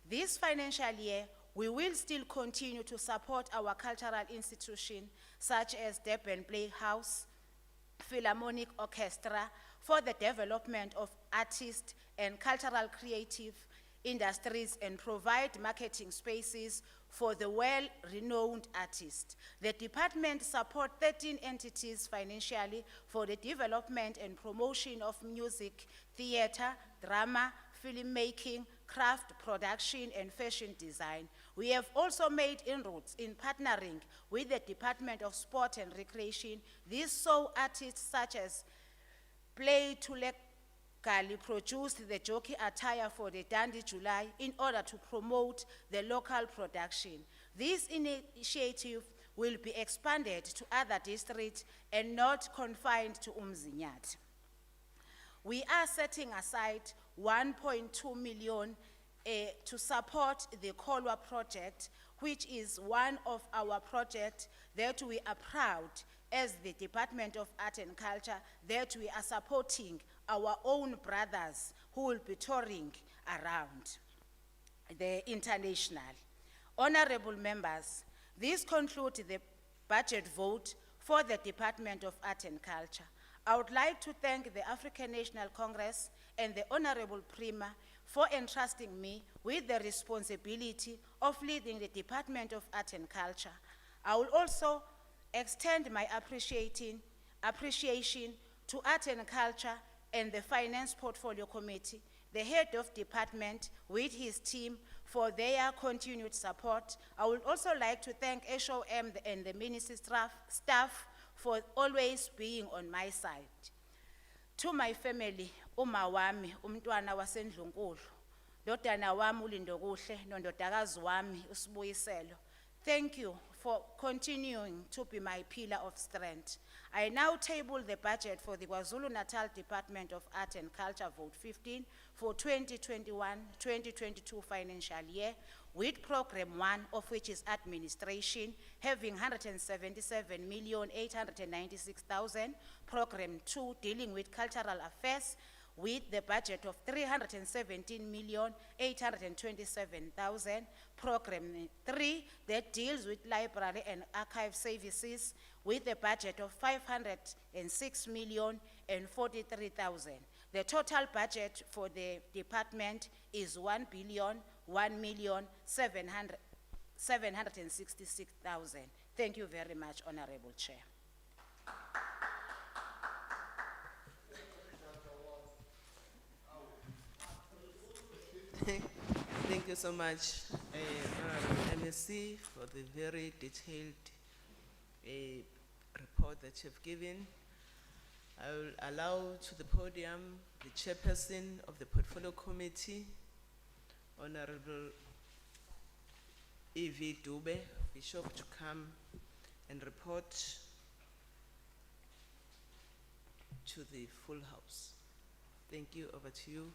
This financial year, we will still continue to support our cultural institutions such as Durban Playhouse, Philharmonic Orchestra for the development of artists and cultural creative industries and provide marketing spaces for the well-renowned artists. The department supports 13 entities financially for the development and promotion of music, theater, drama, filmmaking, craft production, and fashion design. We have also made inroads in partnering with the Department of Sport and Recreation. These saw artists such as Play Tulegali produced the jockey attire for the Dandy July in order to promote the local production. This initiative will be expanded to other districts and not confined to Umzinyathi. We are setting aside 1.2 million to support the Kolwa project, which is one of our projects that we are proud as the Department of Art and Culture that we are supporting our own brothers who will be touring around the international. Honorable members, this concludes the budget vote for the Department of Art and Culture. I would like to thank the African National Congress and the Honorable Premier for entrusting me with the responsibility of leading the Department of Art and Culture. I will also extend my appreciation to Art and Culture and the Finance Portfolio Committee the head of department with his team for their continued support. I would also like to thank HOM and the ministry staff for always being on my side. To my family, uma wami, umntwana wasendlunkulu, ndodana wami uLindokuhle, nondodakazi wami uSibuyiselo. Thank you for continuing to be my pillar of strength. I now table the budget for the KwaZulu-Natal Department of Art and Culture, Vote 15, for 2021-2022 financial year, with Program 1, of which is administration, having 177,896,000. Program 2, dealing with cultural affairs, with the budget of 317,827,000. Program 3, that deals with library and archive services, with a budget of 506,043,000. The total budget for the department is 1,001,766,000. Thank you very much, Honorable Chair. Thank you so much, Honorable MSC, for the very detailed report that you've given. I will allow to the podium the chairperson of the Portfolio Committee, Honorable E.V. Dube, Bishop, to come and report to the full house. Thank you. Over to you,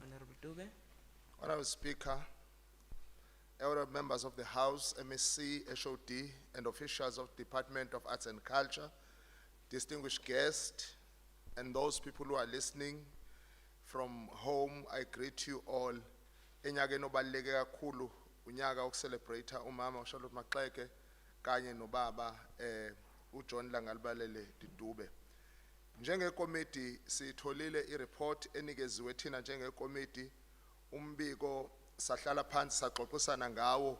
Honorable Dube. Honorable Speaker, honorable members of the House, MSC, HOD, and officials of Department of Arts and Culture, distinguished guests, and those people who are listening from home, I greet you all. Enyakeni obaluleke kakhulu, unyaka wokucelebrate umama uCharlotte Maxeke kanye nobaba uJohn Langalibalele Dube. Njengekomiti sitholile ireport enikeziwe thina njengekomiti. Umbiko sahlala phansi saxoxisana ngawo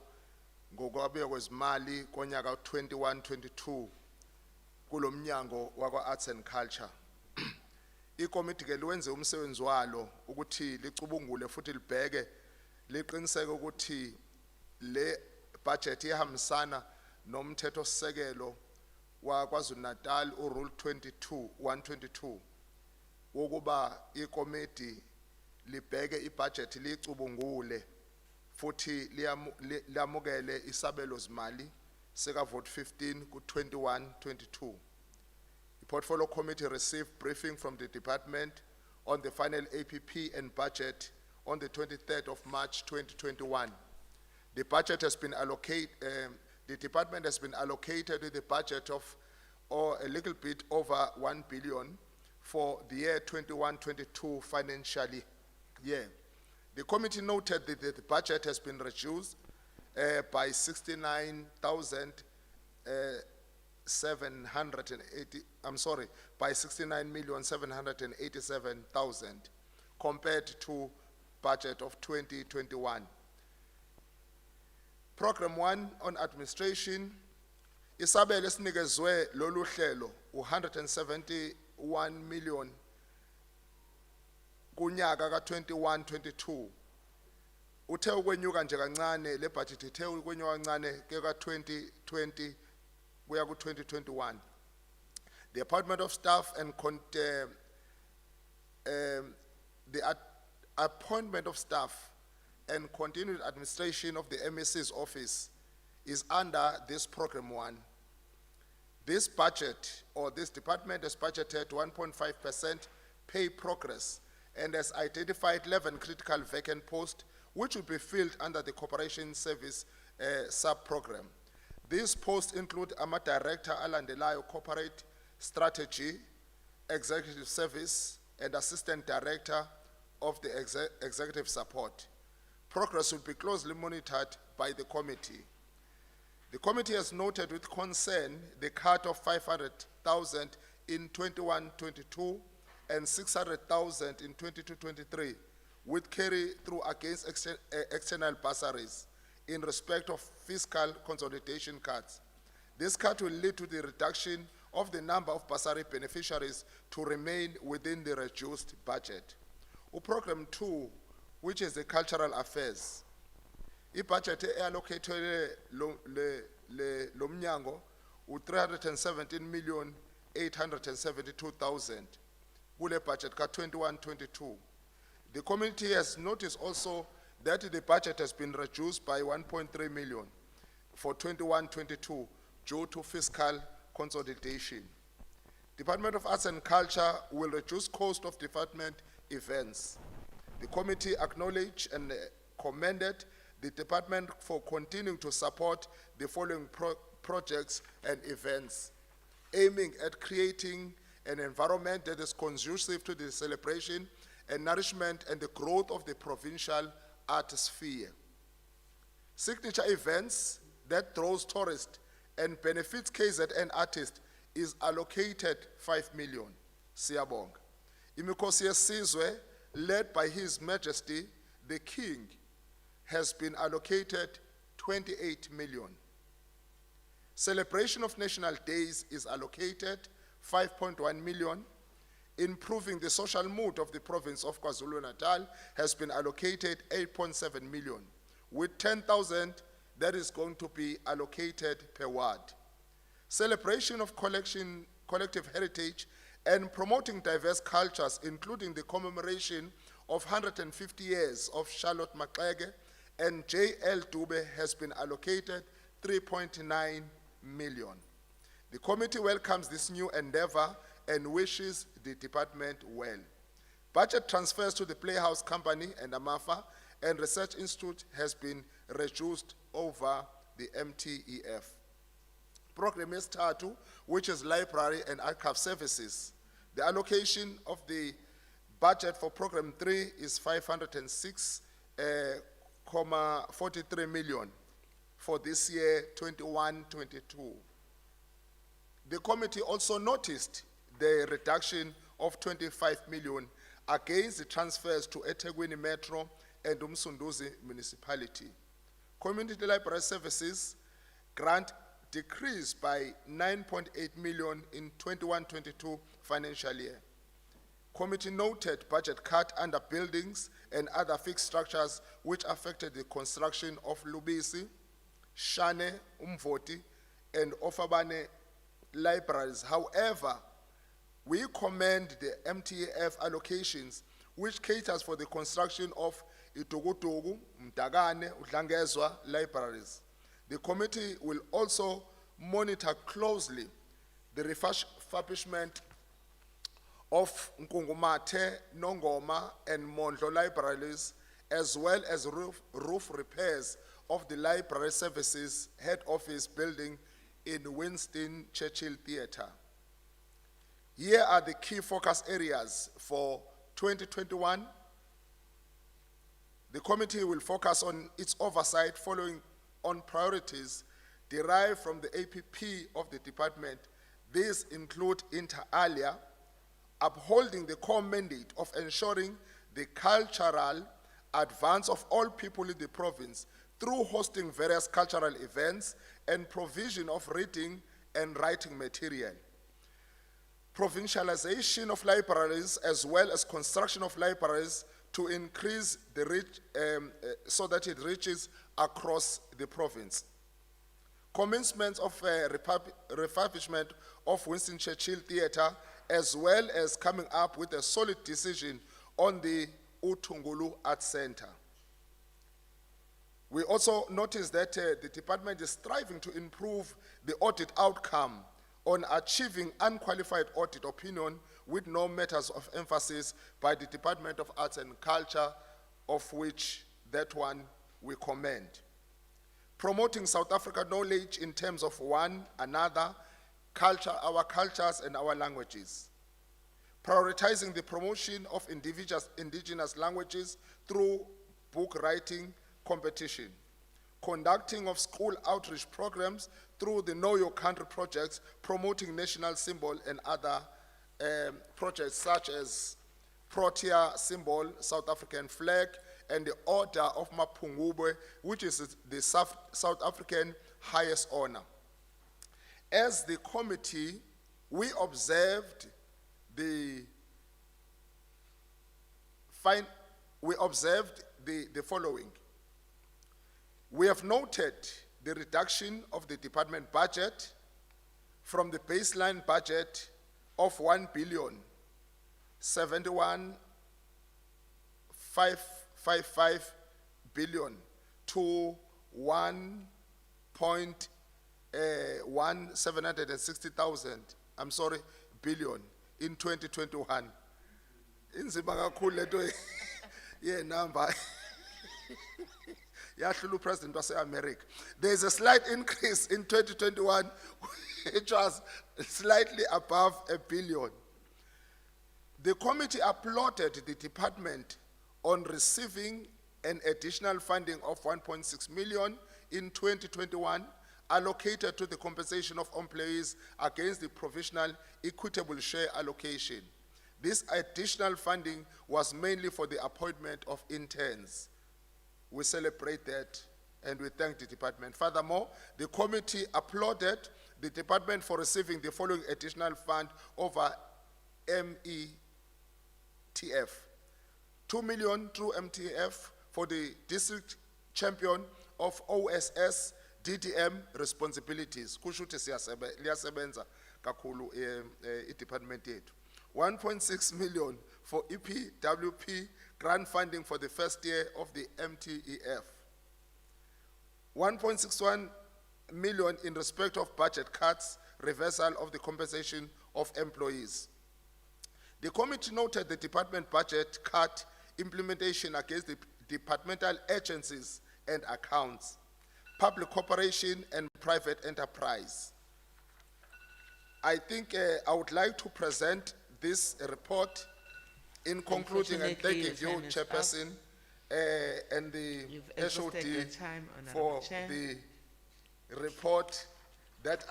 ngokwabiwa kwezimali konyaka 21-22 kulomnyango wakwa Arts and Culture. Ikomiti ke liwenze umsebenzi walo ukuthi licubungule futhi libheke liqiniseke ukuthi le budget ihambisana nomthetho sisekelo waKwaZulu-Natal uRule 122 wokuba ikomiti libheke ibudget licubungule futhi liamukele isabelo zimali seka vote 15 ku 21-22. The Portfolio Committee received briefing from the department on the final APP and budget on the 23rd of March 2021. The budget has been allocated, the department has been allocated with a budget of a little bit over 1 billion for the year 21-22 financially year. The committee noted that the budget has been reduced by 69,787,000 compared to budget of 2021. Program 1 on administration, isabelo esinikezwe lolu hlelo 171 million kunyaka ka 21-22. Uthe ukwenyuka nje kancane le budget ithe ukwenyuka kancane ke ka 2020 kuya ku 2021. The appointment of staff and appointment of staff and continued administration of the MSC's office is under this program 1. This budget or this department has budgeted 1.5% pay progress and has identified 11 critical vacant posts which will be filled under the Cooperation Service sub-program. These posts include AMA Director alandelayo Corporate Strategy, Executive Service, and Assistant Director of the Executive Support. Progress will be closely monitored by the committee. The committee has noted with concern the cut of 500,000 in 21-22 and 600,000 in 22-23 with carry through against external bursaries in respect of fiscal consolidation cuts. This cut will lead to the reduction of the number of bursary beneficiaries to remain within the reduced budget. Program 2 which is the cultural affairs. I-budget allocated lo mnyango u-317,872,000 kule budget ka-21-22. The committee has noticed also that the budget has been reduced by 1.3 million for 21-22 due to fiscal consolidation. Department of Arts and Culture will reduce cost of department events. The committee acknowledged and commended the department for continuing to support the following projects and events, aiming at creating an environment that is conducive to the celebration and nourishment and the growth of the provincial art sphere. Signature events that draws tourists and benefits KZN artists is allocated 5 million. Siyabonga. Imikhosi yesizwe, led by His Majesty the King, has been allocated 28 million. Celebration of National Days is allocated 5.1 million. Improving the social mood of the province of KwaZulu-Natal has been allocated 8.7 million, with 10,000 that is going to be allocated per ward. Celebration of collective heritage and promoting diverse cultures, including the commemoration of 150 years of Charlotte Maxeke and J.L. Dube, has been allocated 3.9 million. The committee welcomes this new endeavor and wishes the department well. Budget transfers to the Playhouse Company and Amafa and Research Institute has been reduced over the MTEF. Program Estatu, which is library and archive services. The allocation of the budget for program 3 is 506.43 million for this year 21-22. The committee also noticed the reduction of 25 million against the transfers to eThekwini Metro and Umsunduzi Municipality. Community library services grant decreased by 9.8 million in 21-22 financial year. Committee noted budget cut under buildings and other fixed structures which affected the construction of Lubisi, Shane, Umvoti, and Ofabane libraries. However, we commend the MTEF allocations which caters for the construction of Itugutugu, Mdagane, Udlangezwa libraries. The committee will also monitor closely the refurbishment of Nkungumate, Nongoma, and Mondlo libraries, as well as roof repairs of the library services head office building in Winston Churchill Theatre. Here are the key focus areas for 2021. The committee will focus on its oversight following on priorities derived from the APP of the department. These include inter alia, upholding the core mandate of ensuring the cultural advance of all people in the province through hosting various cultural events and provision of reading and writing material. Provincialization of libraries as well as construction of libraries to increase the reach, so that it reaches across the province. Commencement of refurbishment of Winston Churchill Theatre, as well as coming up with a solid decision on the Utungulu Art Center. We also noticed that the department is striving to improve the audit outcome on achieving unqualified audit opinion with no matters of emphasis by the Department of Arts and Culture, of which that one we commend. Promoting South African knowledge in terms of one another, culture, our cultures and our languages. Prioritizing the promotion of indigenous languages through book writing competition. Conducting of school outreach programs through the Know Your Country projects, promoting national symbol and other projects such as Protea symbol, South African flag, and the Order of Mapungubwe, which is the South African highest honor. As the committee, we observed the following. We have noted the reduction of the department budget from the baseline budget of 1,071,555 billion to 1,760,000, billion in 2021. Inzima kakhulu lento ye number. Yahlula uPresident wase-America. There is a slight increase in 2021, which was slightly above a billion. The committee applauded the department on receiving an additional funding of 1.6 million in 2021 allocated to the compensation of employees against the provisional equitable share allocation. This additional funding was mainly for the appointment of interns. We celebrate that and we thank the department. Furthermore, the committee applauded the department for receiving the following additional fund over METF. 2 million through MTF for the district champion of OSS DDM responsibilities. Kusho ukuthi liyasebenza kakhulu department yethu. 1.6 million for EPWP grant funding for the first year of the MTEF. 1.61 million in respect of budget cuts, reversal of the compensation of employees. The committee noted the department budget cut implementation against the departmental agencies and accounts, public corporation and private enterprise. I think I would like to present this report in concluding and Unfortunately, thanking your you, time is Chairperson, and the You've exhausted HOD your time, for Honorable Chair. the report that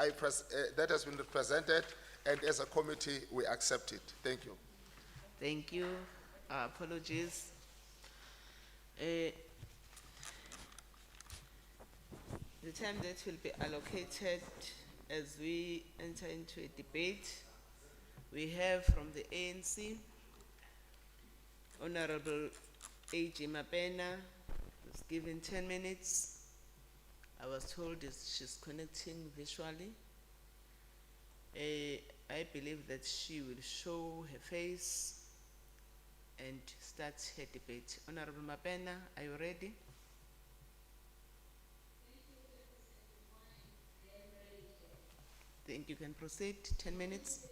that has been presented, and as a committee, we accept it. Thank you. Thank you. Apologies. The time that will be allocated as we enter into a debate, we have from the ANC, Honorable A.G. Mapena, who's given 10 minutes. I was told she's connecting visually. I believe that she will show her face and start her debate. Honorable Mapena, are you ready? Think you can proceed, 10 minutes.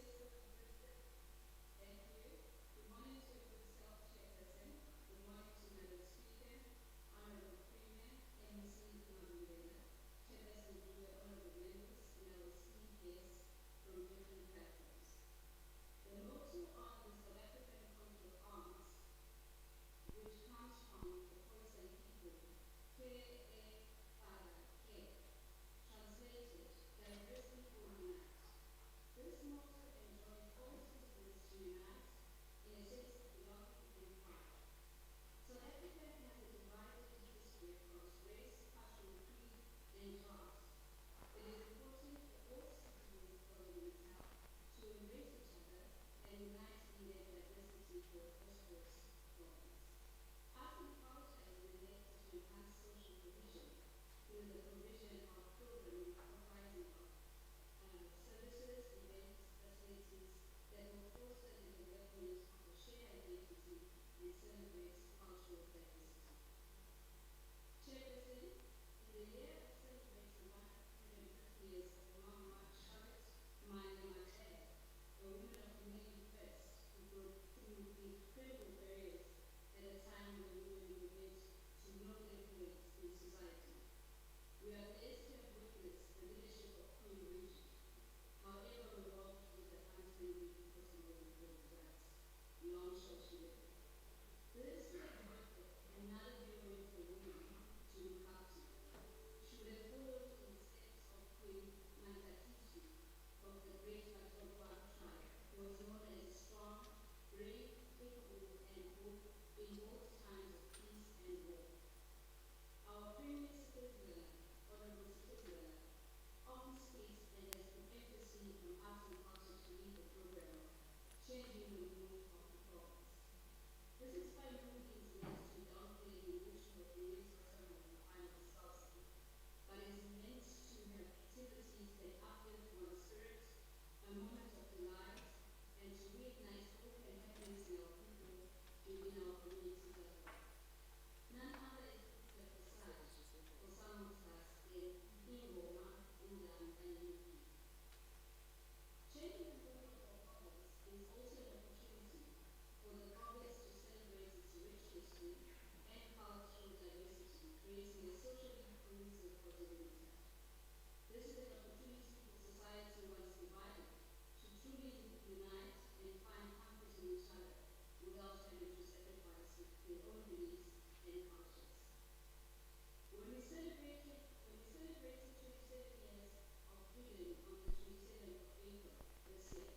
Sweden on the 27th of April this year.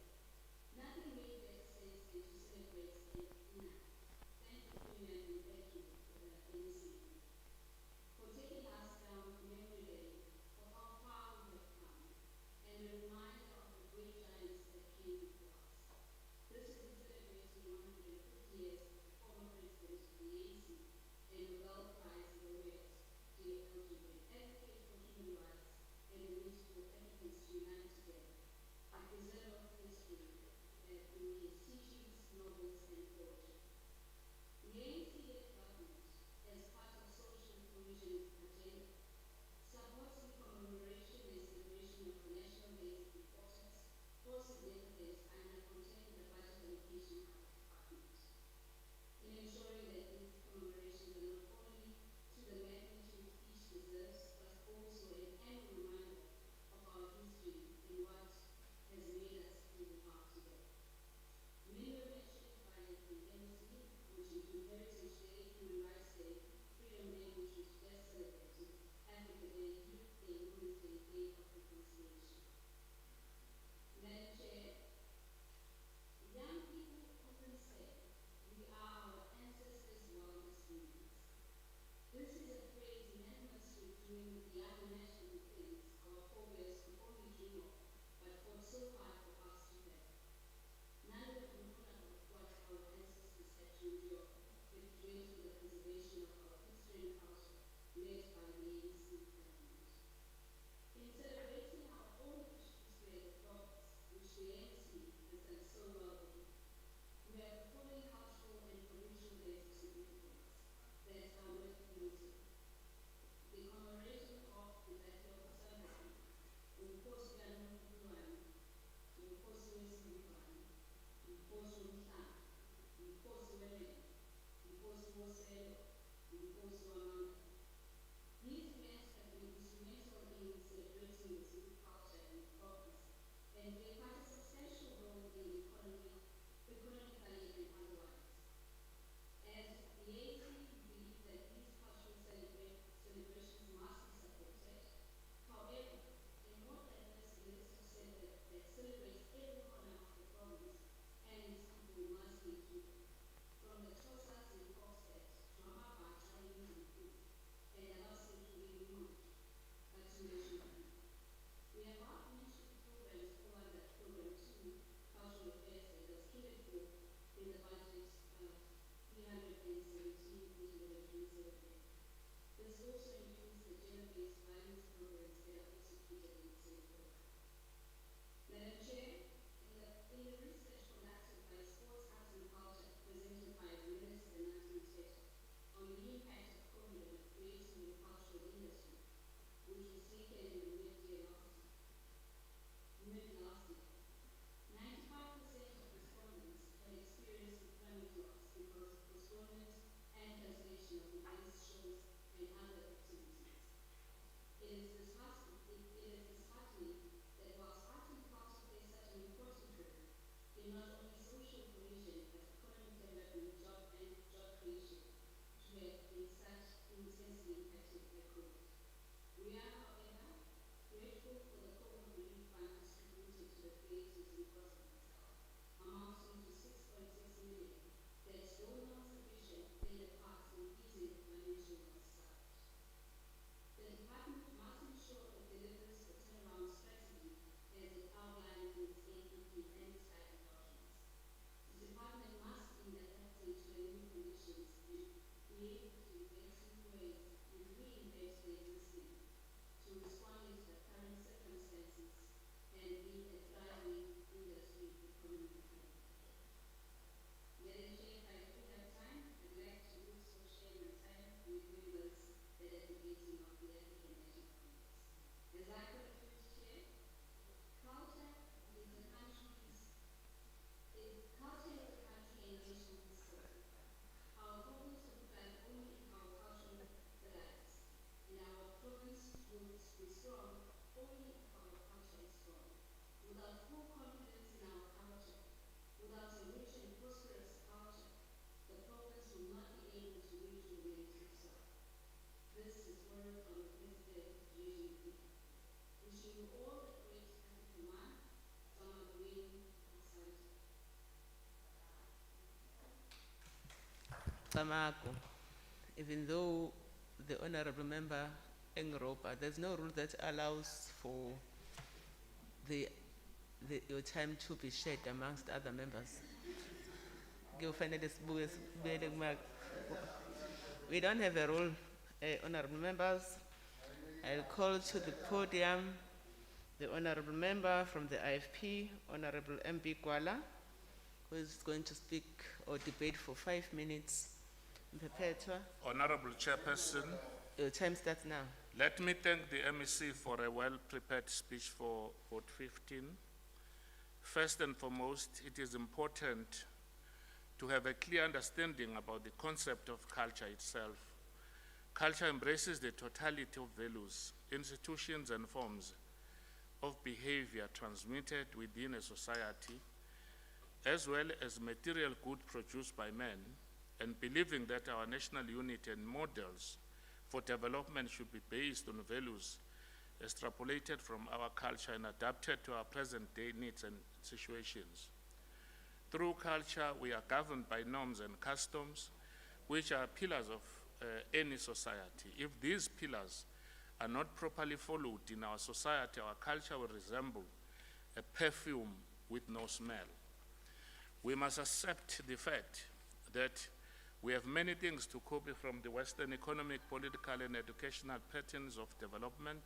Nothing made better sense than to celebrate Ina. Thank you, Queen, and thank you, NEC, for taking us down memory lane of how far we have come and a reminder of the great giants that came before us. This is in celebrating 150 years of the former president of the ANC and Nobel Prize laureate, dear Elgin, advocate for human rights and the need for Africans to unite together, a preserver of history through his teachings, novels, and poetry. The ANC-led government, as part of social cohesion agenda, supports the commemoration and celebration of the National Day's importance or significance under contained the budget allocation of the department. In ensuring that these commemorations are not only to the magnitude each deserves, but also an annual reminder of our history and what has made us who we are today. Many were mentioned by the NEC, which include Heritage Day, Human Rights Day, Freedom Day, which was just celebrated, Africa Day, Youth Day, Women's Day, Day of Reconciliation. Madam Chair, young people often say we are our ancestors' wildest dreams. This is a phrase unanimous with doing the other national things our forebears could only dream of, but fought so hard for us to have. None would have known about what our ancestors had to endure if it went for the preservation of our history and culture led by the ANC government. In celebrating our own history as a province, which the ANC has done so well in, we have the following cultural and provincial days of significance that are worth noting. The commemoration of the Battle of Sandton, Umkhosi kaNomkhubulwane, Umkhosi weSivimbane, Umkhosi womhlanga, Umkhosi weLembe, Umkhosi woSelo, Umkhosi wamaNgwe. These events have been instrumental in celebrating the Zulu culture in the province and they play a substantial role in the economy, economically and otherwise. As the ANC, we believe that these cultural celebrations must be supported. However, a more diverse legislative set that celebrates every corner of the province and its people must be included. From the Xhosas in Kokstad to Amabaca in Limpopo and Abasentu in Limpopo, but to mention a few. We have mentioned programs fall under Program 2, Cultural Affairs, that was catered for in the budget 317,827 million. This also includes the gender-based violence programs that are also catered in the same program. Madam Chair, in the research conducted by Sports, Arts and Culture presented by Minister Nathi Mthethwa on the impact of COVID on the creative and cultural industry, which was taken in the mid last year, 95% of respondents had experienced employment loss because of postponement and cancellation of events, shows, and other activities. It is disheartening that whilst art and culture play such an important role in not only social cohesion but economic development, job creation, to have been such intensely impacted by COVID. We are, however, grateful for the COVID relief fund distributed to the creators in KwaZulu-Natal, amounting to 6.6 million, that though not sufficient, played a part in easing the financial loss suffered. The department must ensure it delivers the turnaround strategy as it outlined in its APP and its guiding documents. The department must, in adapting to the new conditions, be able to invent new ways and reinvent the existing to respond to the current circumstances and be a thriving industry economically. Madam Chair, if I do have time, I'd like to also share my time with members that are debating of the African National Congress. As I conclude, Chair, culture is the country's and nation's soul. Our province will thrive only if our culture thrives, and our province will be strong only if our culture is strong. Without full confidence in our culture, without a rich and prosperous culture, the province will not be able to rejuvenate itself. This is word from the President, Xi Jinping. Wishing you all the greatest Tamako, even though the honorable member Engropa, there's no rule that allows for your time to be shared amongst other members. Kufanele sibuye sibuyele We don't have a rule, honorable members. I'll call to the podium the honorable member from the IFP, Honorable MP Kwala, who is going to speak or debate for 5 minutes. Perpetua, Honorable Chairperson, your time starts now. let me thank the MEC for a well-prepared speech for vote 15. First and foremost, it is important to have a clear understanding about the concept of culture itself. Culture embraces the totality of values, institutions, and forms of behavior transmitted within a society, as well as material goods produced by men, and believing that our national unity and models for development should be based on values extrapolated from our culture and adapted to our present-day needs and situations. Through culture, we are governed by norms and customs, which are pillars of any society. If these pillars are not properly followed in our society, our culture will resemble a perfume with no smell. We must accept the fact that we have many things to copy from the Western economic, political, and educational patterns of development,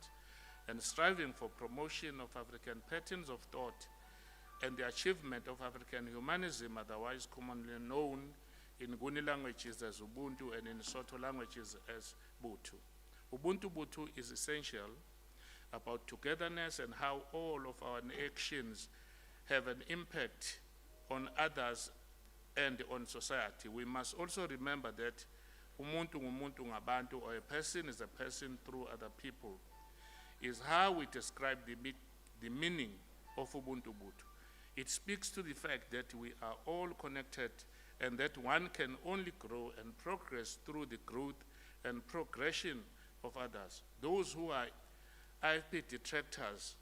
and striving for promotion of African patterns of thought and the achievement of African humanism, otherwise commonly known in Nguni languages as Ubuntu and in Sotho languages as Butu. Ubuntu Butu is essential about togetherness and how all of our actions have an impact on others and on society. We must also remember that umuntu ngumuntu ngabantu, or a person is a person through other people, is how we describe the meaning of Ubuntu Butu. It speaks to the fact that we are all connected and that one can only grow and progress through the growth and progression of others. Those who are IFP detractors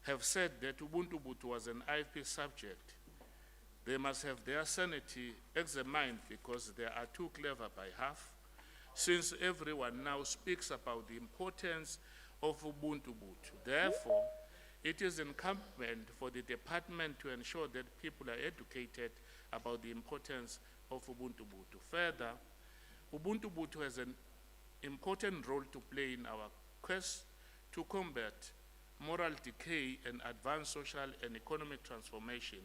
have said that Ubuntu Butu was an IFP subject. They must have their sanity examined because they are too clever by half, since everyone now speaks about the importance of Ubuntu Butu. Therefore, it is incumbent for the department to ensure that people are educated about the importance of Ubuntu Butu. Further, Ubuntu Butu has an important role to play in our quest to combat moral decay and advance social and economic transformation,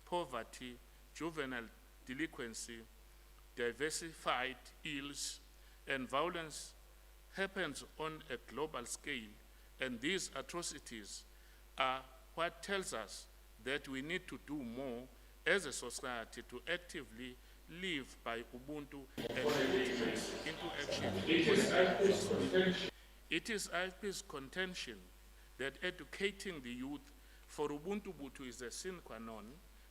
poverty, juvenile delinquency, diversified ills, and violence happens on a global scale, and these atrocities are what tells us that we need to do more as a society to actively live by Ubuntu and put it into action. It is IFP's contention that educating the youth for Ubuntu Butu is a sine qua non,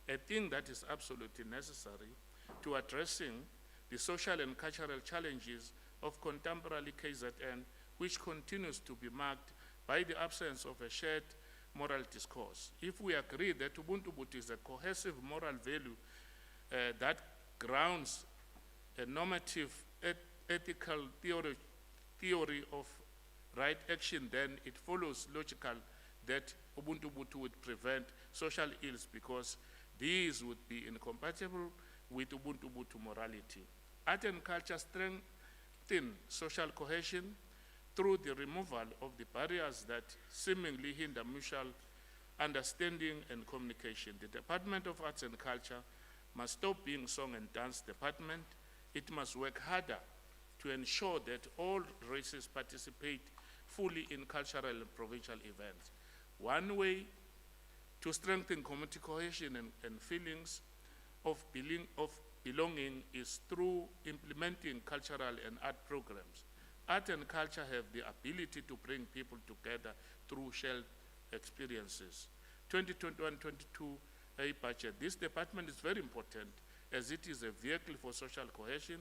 a thing that is absolutely necessary to addressing the social and cultural challenges of contemporary KZN, which continues to be marked by the absence of a shared moral discourse. If we agree that Ubuntu Butu is a cohesive moral value that grounds a normative ethical theory of right action, then it follows logical that Ubuntu Butu would prevent social ills because these would be incompatible with Ubuntu Butu morality. Art and culture strengthen social cohesion through the removal of the barriers that seemingly hinder mutual understanding and communication. The Department of Arts and Culture must stop being song and dance department. It must work harder to ensure that all races participate fully in cultural and provincial events. One way to strengthen community cohesion and feelings of belonging is through implementing cultural and art programs. Art and culture have the ability to bring people together through shared experiences. 2021-22 budget. This department is very important as it is a vehicle for social cohesion,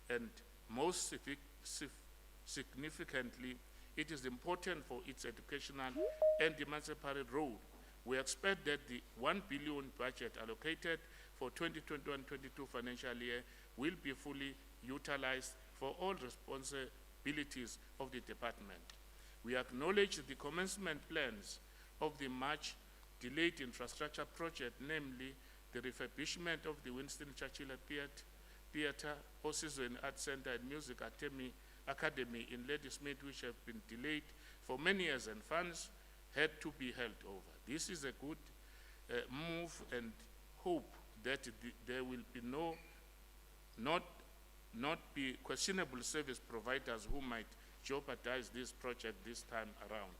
and most significantly, it is important for its educational and emancipatory role We expect that the 1 billion budget allocated for 2021-22 financial year will be fully utilized for all responsibilities of the department. We acknowledge the commencement plans of the much delayed infrastructure project, namely the refurbishment of the Winston Churchill Theatre, Osizweni Art Center and Music Academy in Ladysmith, which have been delayed for many years and funds had to be held over. This is a good move, and hope that there will be not be questionable service providers who might jeopardize this project this time around.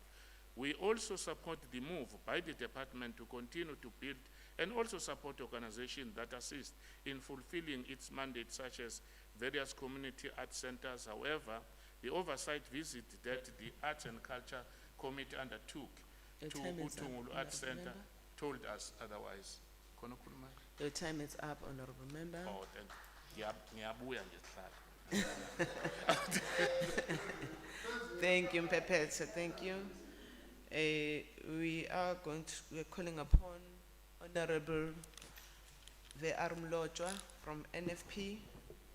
We also support the move by the department to continue to build and also support organizations that assist in fulfilling its mandate, such as various community art centers. However, the oversight visit that the Arts and Culture Committee undertook Your to time is up, Utungulu Art Honourable Center Member. told us otherwise. Khona ukhuluma? Your time is up, Honorable Member. Oh, thank you. Ngiyabuya nje sihlala. Thank you, Mpepetsa, thank you. We are calling upon Honorable Ve'arum Lojwa from NFP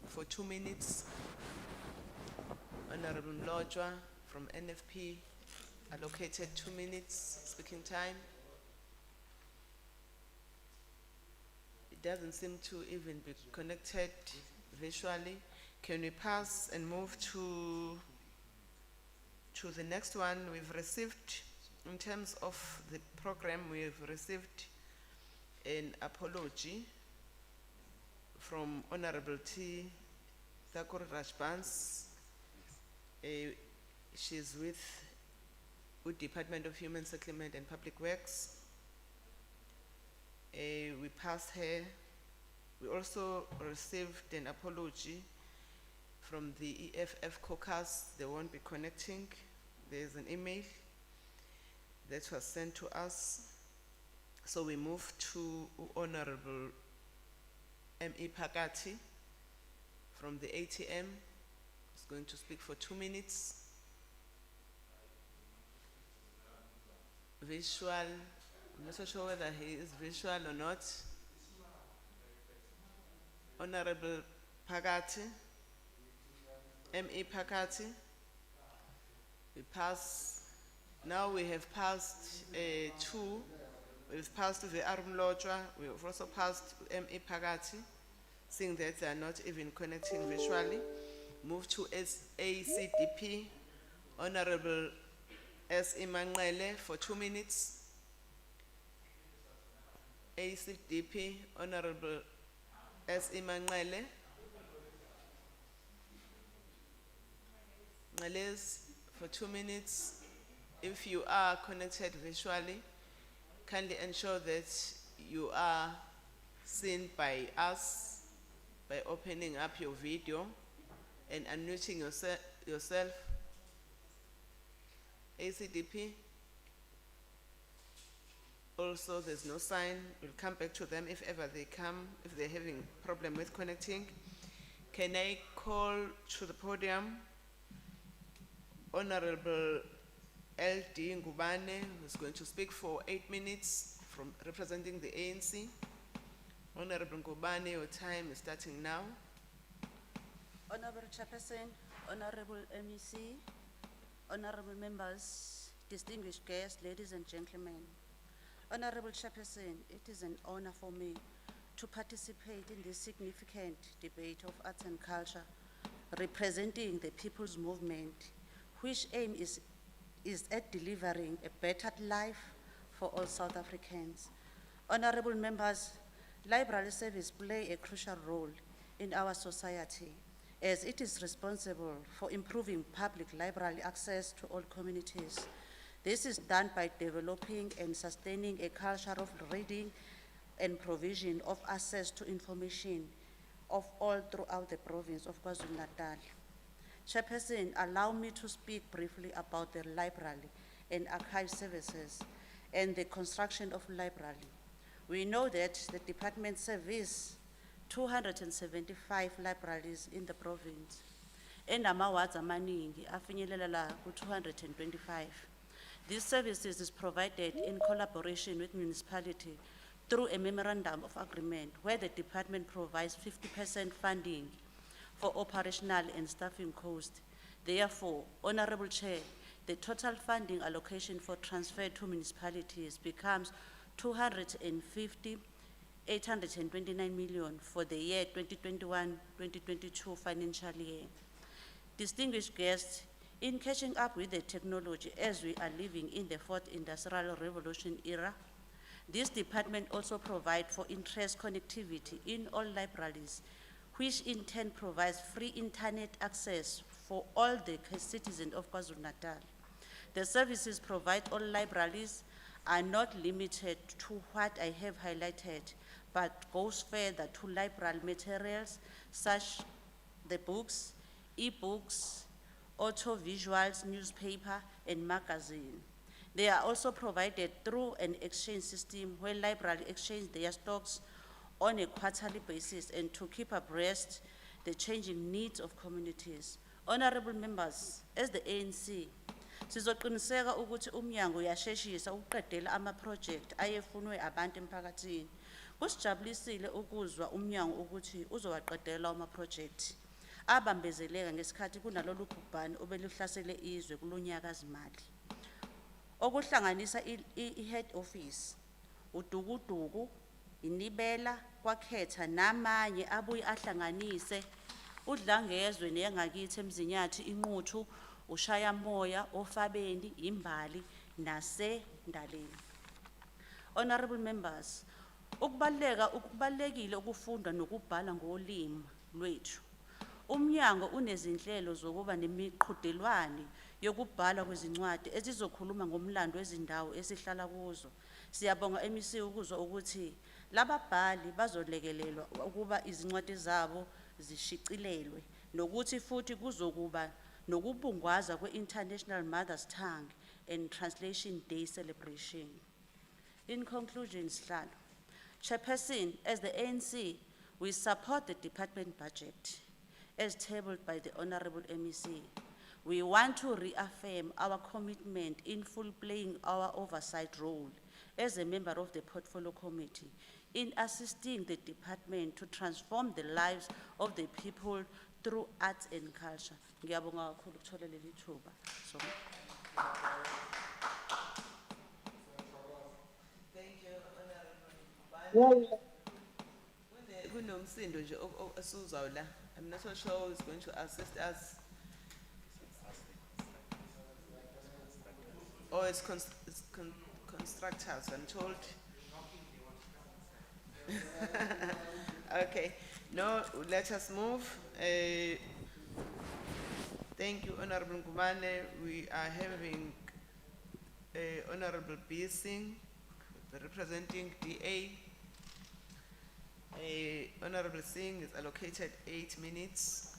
for 2 minutes. Honorable Lojwa from NFP, allocated 2 minutes speaking time. It doesn't seem to even be connected visually. Can we pass and move to the next one? We've received, in terms of the program, we've received an apology from Honorable T. Thakur Rajbans. She's with Department of Human Settlement and Public Works. We passed her. We also received an apology from the EFF caucus. They won't be connecting. There's an email that was sent to us. So we move to Honorable M.E. Pakati from the ATM. He's going to speak for 2 minutes. Visual, I'm not so sure whether he is visual or not. Honorable Pakati, M.E. Pakati. We pass, now we have passed two. We've passed the Ve'arum Lojwa. We've also passed M.E. Pakati, seeing that they are not even connecting visually. Move to ACDP, Honorable S. Imanqele for 2 minutes. ACDP, Honorable S. Imanqele. Nqeles for 2 minutes. If you are connected visually, kindly ensure that you are seen by us by opening up your video and unmuting yourself. ACDP. Also, there's no sign. We'll come back to them if ever they come, if they're having problem with connecting. Can I call to the podium Honorable L.D. Ngubane, who's going to speak for 8 minutes from representing the ANC. Honorable Ngubane, your time is starting now. Honorable Chairperson, Honorable MEC, Honorable members, distinguished guests, ladies and gentlemen. Honorable Chairperson, it is an honor for me to participate in this significant debate of arts and culture, representing the people's movement, which aim is at delivering a better life for all South Africans. Honorable members, library service play a crucial role in our society, as it is responsible for improving public library access to all communities. This is done by developing and sustaining a culture of reading and provision of access to information of all throughout the province of KwaZulu-Natal. Chairperson, allow me to speak briefly about the library and archive services and the construction of library. We know that the department services 275 libraries in the province, and amawards amaningi afinyelela ku 225. These services is provided in collaboration with municipality through a memorandum of agreement where the department provides 50% funding for operational and staffing costs. Therefore, Honorable Chair, the total funding allocation for transfer to municipalities becomes 829 million for the year 2021-2022 financial year. Distinguished guests, in catching up with the technology as we are living in the fourth industrial revolution era, this department also provides for interest connectivity in all libraries, which in turn provides free internet access for all the citizens of KwaZulu-Natal. The services provided all libraries are not limited to what I have highlighted, but goes further to library materials such the books, e-books, auto-visuals, newspaper, and magazine. They are also provided through an exchange system where libraries exchange their stocks on a quarterly basis and to keep abreast the changing needs of communities. Honorable members, as the ANC, sizoqiniseka ukuthi umnyango uyasheshisa ukuqedela ama-project ayefunwe abantu emphakathini. Kusijabulisile ukuzwa umnyango ukuthi uzowaqedela ama-project abambezeleka ngesikhathi kunalolu bhubhane obeluhlasele izwe kulonyaka zimali. Okuhlanganisa i-head office, udukuduku, inibela, kwakhetha namanye abuye ahlanganise udlangezwe neyangakithi emzinyathi inquthu, uShayamoya, oFabeni, imbali naseNdaleni. Honorable members, ukubalekile ukufunda nokubhala ngolimi lwethu. Umnyango unezinhlelo zokuba nemiqhudelwano yokubhala kwezincwadi ezizokhuluma ngomlando wezindawo esihlala kuzo. Siyabonga MEC ukuzwa ukuthi lababhali bazolekelelwa ukuba izincwadi zabo zishicilelwe nokuthi futhi kuzokuba nokubungwaza kwe-International Mother's Tongue and Translation Day celebration. In conclusion, Sihlalo, Chairperson, as the ANC, we support the department budget as tabled by the Honorable MEC. We want to reaffirm our commitment in full playing our oversight role as a member of the Portfolio Committee in assisting the department to transform the lives of the people through arts and culture. Ngiyabonga kakhulu ukuthola leli thuba. So, Thank you, Honorable. Kunomsindo nje esuzwayo la. I'm not so sure who's going to assist us. Oh, it's constructors, I'm told. Okay, no, let us move. Thank you, Honorable Ngumane. We are having Honorable B. Singh representing DA. Honorable Singh is allocated 8 minutes.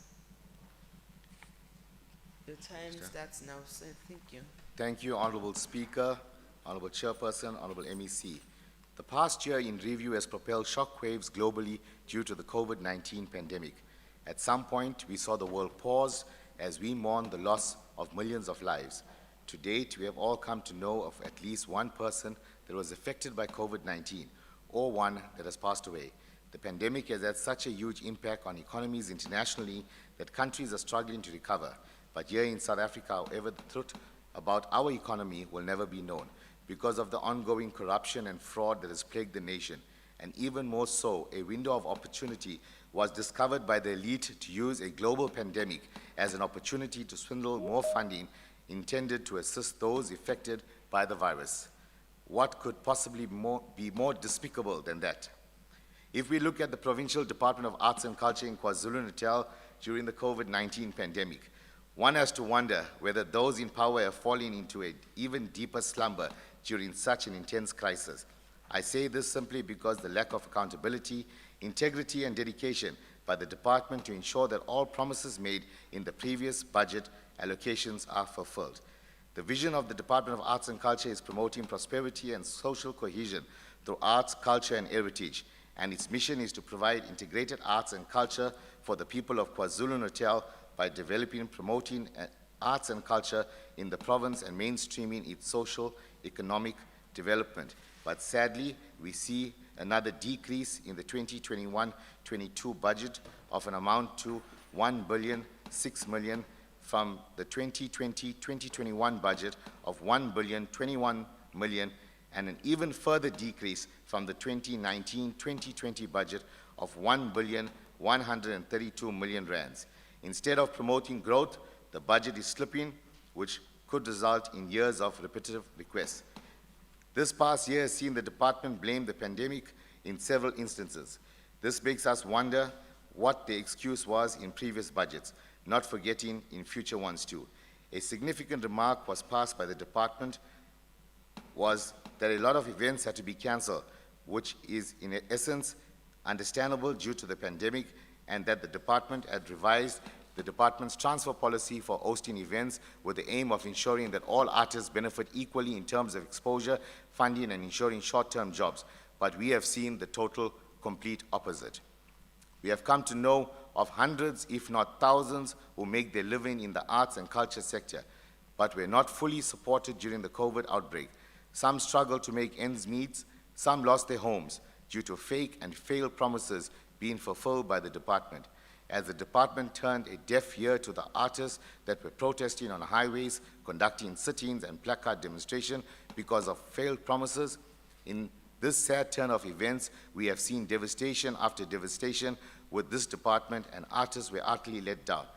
Your time starts now, sir. Thank you. Thank you, Honorable Speaker, Honorable Chairperson, Honorable MEC. The past year in review has propelled shockwaves globally due to the COVID-19 pandemic. At some point, we saw the world pause as we mourn the loss of millions of lives. To date, we have all come to know of at least one person that was affected by COVID-19 or one that has passed away. The pandemic has had such a huge impact on economies internationally that countries are struggling to recover. But here in South Africa, however, the truth about our economy will never be known because of the ongoing corruption and fraud that has plagued the nation. And even more so, a window of opportunity was discovered by the elite to use a global pandemic as an opportunity to swindle more funding intended to assist those affected by the virus. What could possibly be more despicable than that? If we look at the Provincial Department of Arts and Culture in KwaZulu-Natal during the COVID-19 pandemic, one has to wonder whether those in power have fallen into an even deeper slumber during such an intense crisis. I say this simply because the lack of accountability, integrity, and dedication by the department to ensure that all promises made in the previous budget allocations are fulfilled. The vision of the Department of Arts and Culture is promoting prosperity and social cohesion through arts, culture, and heritage, and its mission is to provide integrated arts and culture for the people of KwaZulu-Natal by developing, promoting, arts and culture in the province and mainstreaming its social, economic development. But sadly, we see another decrease in the 2021-22 budget of an amount to 1,006,000,000 from the 2020-2021 budget of 1,021,000,000 and an even further decrease from the 2019-2020 budget of 1,132,000,000 rands. Instead of promoting growth, the budget is slipping, which could result in years of repetitive requests. This past year has seen the department blame the pandemic in several instances. This makes us wonder what the excuse was in previous budgets, not forgetting in future ones too. A significant remark was passed by the department was that a lot of events had to be cancelled, which is in essence understandable due to the pandemic, and that the department had revised the department's transfer policy for hosting events with the aim of ensuring that all artists benefit equally in terms of exposure, funding, and ensuring short-term jobs. But we have seen the total complete opposite. We have come to know of hundreds, if not thousands, who make their living in the arts and culture sector, but were not fully supported during the COVID outbreak. Some struggled to make ends meet, some lost their homes due to fake and failed promises being fulfilled by the department. As the department turned a deaf ear to the artists that were protesting on highways, conducting sit-ins and placard demonstration because of failed promises, in this sad turn of events, we have seen devastation after devastation with this department, and artists were utterly let down.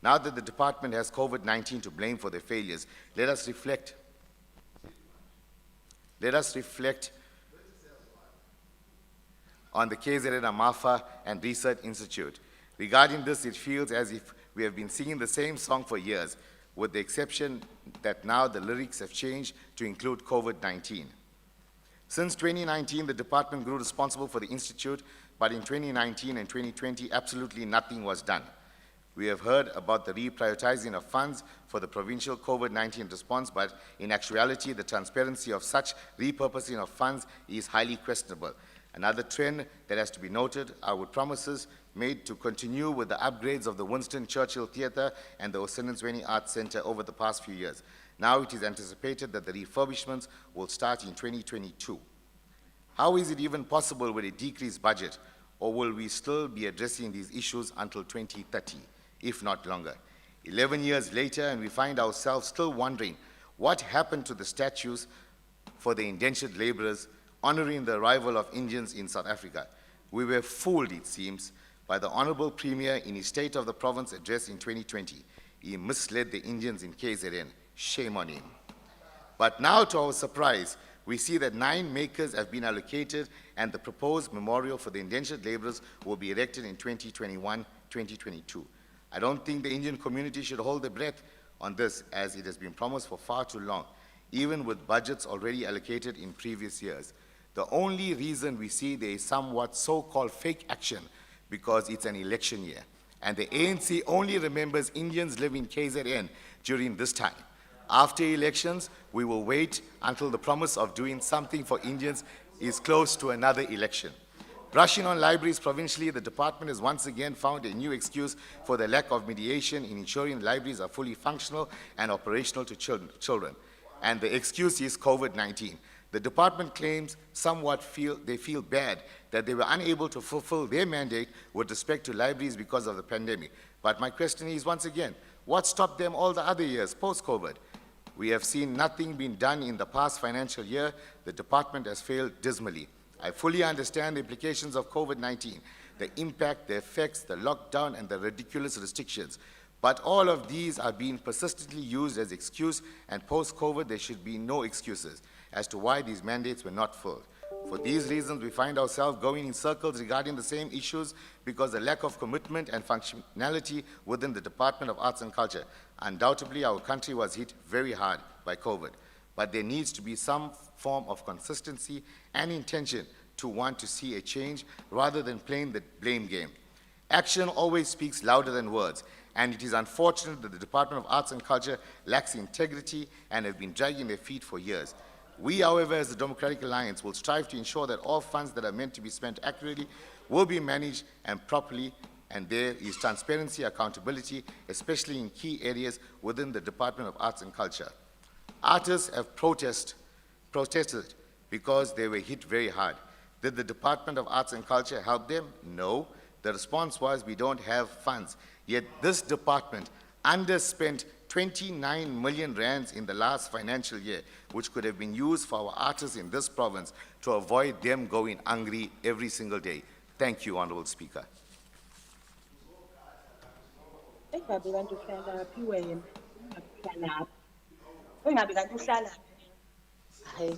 Now that the department has COVID-19 to blame for their failures, let us reflect on the KZN Amafa and Research Institute. Regarding this, it feels as if we have been singing the same song for years, with the exception that now the lyrics have changed to include COVID-19. Since 2019, the department grew responsible for the institute, but in 2019 and 2020, absolutely nothing was done. We have heard about the reprioritizing of funds for the provincial COVID-19 response, but in actuality, the transparency of such repurposing of funds is highly questionable. Another trend that has to be noted are with promises made to continue with the upgrades of the Winston Churchill Theatre and the Osenenzweni Arts Centre over the past few years. Now it is anticipated that the refurbishments will start in 2022. How is it even possible with a decreased budget, or will we still be addressing these issues until 2030, if not longer? 11 years later, and we find ourselves still wondering what happened to the statues for the indentured laborers honoring the arrival of Indians in South Africa. We were fooled, it seems, by the Honorable Premier in his State of the Province address in 2020. He misled the Indians in KZN. Shame on him. But now, to our surprise, we see that 9 makers have been allocated, and the proposed memorial for the indentured laborers will be erected in 2021-2022. I don't think the Indian community should hold their breath on this, as it has been promised for far too long, even with budgets already allocated in previous years. The only reason we see there is somewhat so-called fake action because it's an election year, and the ANC only remembers Indians living in KZN during this time. After elections, we will wait until the promise of doing something for Indians is close to another election. Brushing on libraries provincially, the department has once again found a new excuse for the lack of mediation in ensuring libraries are fully functional and operational to children. And the excuse is COVID-19. The department claims they feel bad that they were unable to fulfill their mandate with respect to libraries because of the pandemic. But my question is, once again, what stopped them all the other years post-COVID? We have seen nothing being done in the past financial year. The department has failed dismally. I fully understand the implications of COVID-19, the impact, the effects, the lockdown, and the ridiculous restrictions. But all of these are being persistently used as excuse, and post-COVID there should be no excuses as to why these mandates were not filled. For these reasons, we find ourselves going in circles regarding the same issues because the lack of commitment and functionality within the Department of Arts and Culture. Undoubtedly, our country was hit very hard by COVID, but there needs to be some form of consistency and intention to want to see a change rather than playing the blame game. Action always speaks louder than words, and it is unfortunate that the Department of Arts and Culture lacks integrity and have been dragging their feet for years. We, however, as the Democratic Alliance, will strive to ensure that all funds that are meant to be spent accurately will be managed and properly and there is transparency, accountability, especially in key areas within the Department of Arts and Culture. Artists have protested because they were hit very hard. Did the Department of Arts and Culture help them? No. The response was, we don't have funds. Yet this department underspent 29 million rands in the last financial year, which could have been used for our artists in this province to avoid them going hungry every single day. Thank you, Honorable Speaker. Engabe kanti uhlala phi wena? Uhlala phi? Engabe kanti uhlala phi? Hayi.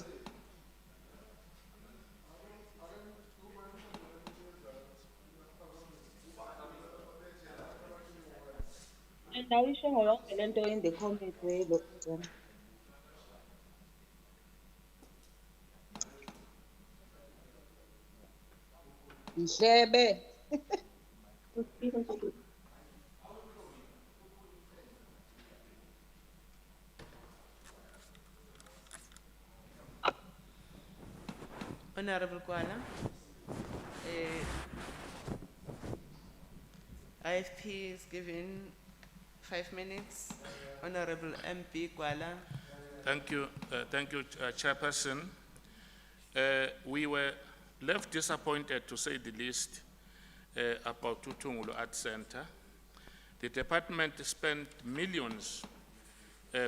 Ndawusho ngoyonke lento in the comment way lo. Mhlebe. Honorable Kwala, IFP is given 5 minutes. Honorable MP Kwala. Thank you, Chairperson. We were left disappointed, to say the least, about Tutungulu Art Center. The department spent millions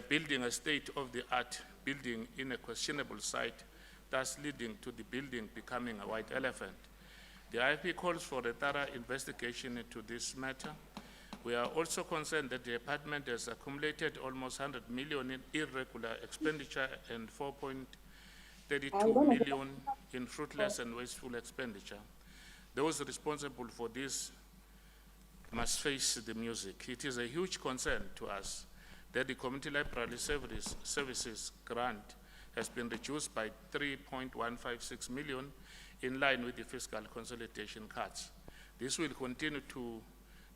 building a state-of-the-art building in a questionable site, thus leading to the building becoming a white elephant. The IFP calls for a thorough investigation into this matter. We are also concerned that the department has accumulated almost 100 million in irregular expenditure and 4.32 million in fruitless and wasteful expenditure. Those responsible for this must face the music. It is a huge concern to us that the Community Library Services grant has been reduced by 3.156 million in line with the fiscal consolidation cuts. This will continue to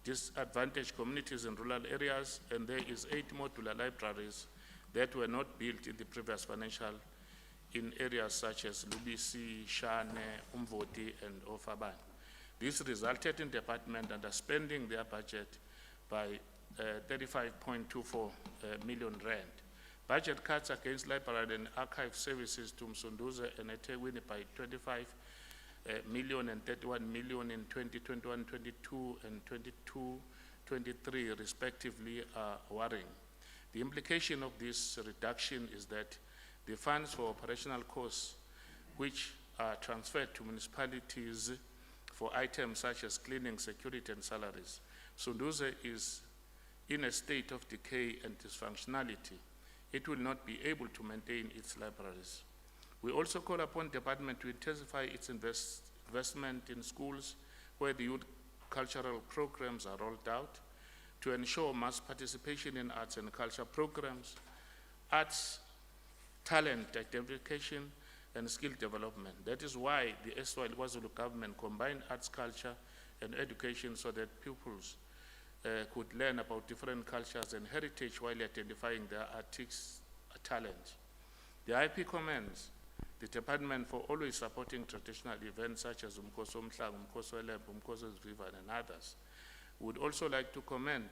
disadvantage communities in rural areas, and there is 8 modular libraries that were not built in the previous financial in areas such as Lubisi, Shane, Umvoti, and Ofaban. This resulted in the department underspending their budget by 35.24 million rand. Budget cuts against library and archive services to Msunduze and eThekwini by 25 million and 31 million in 2021-22 and 22-23 respectively are worrying. The implication of this reduction is that the funds for operational costs, which are transferred to municipalities for items such as cleaning, security, and salaries, Msunduze is in a state of decay and dysfunctionality. It will not be able to maintain its libraries. We also call upon the department to intensify its investment in schools where the youth cultural programs are rolled out, to ensure mass participation in arts and culture programs, arts, talent identification, and skill development. That is why the erstwhile KwaZulu government combined arts, culture, and education so that pupils could learn about different cultures and heritage while identifying their artistic talent. The IP commends the department for always supporting traditional events such as Umkhosi Omhlanga, Umkhosi Welembe, Umkhosi River, and others. We would also like to commend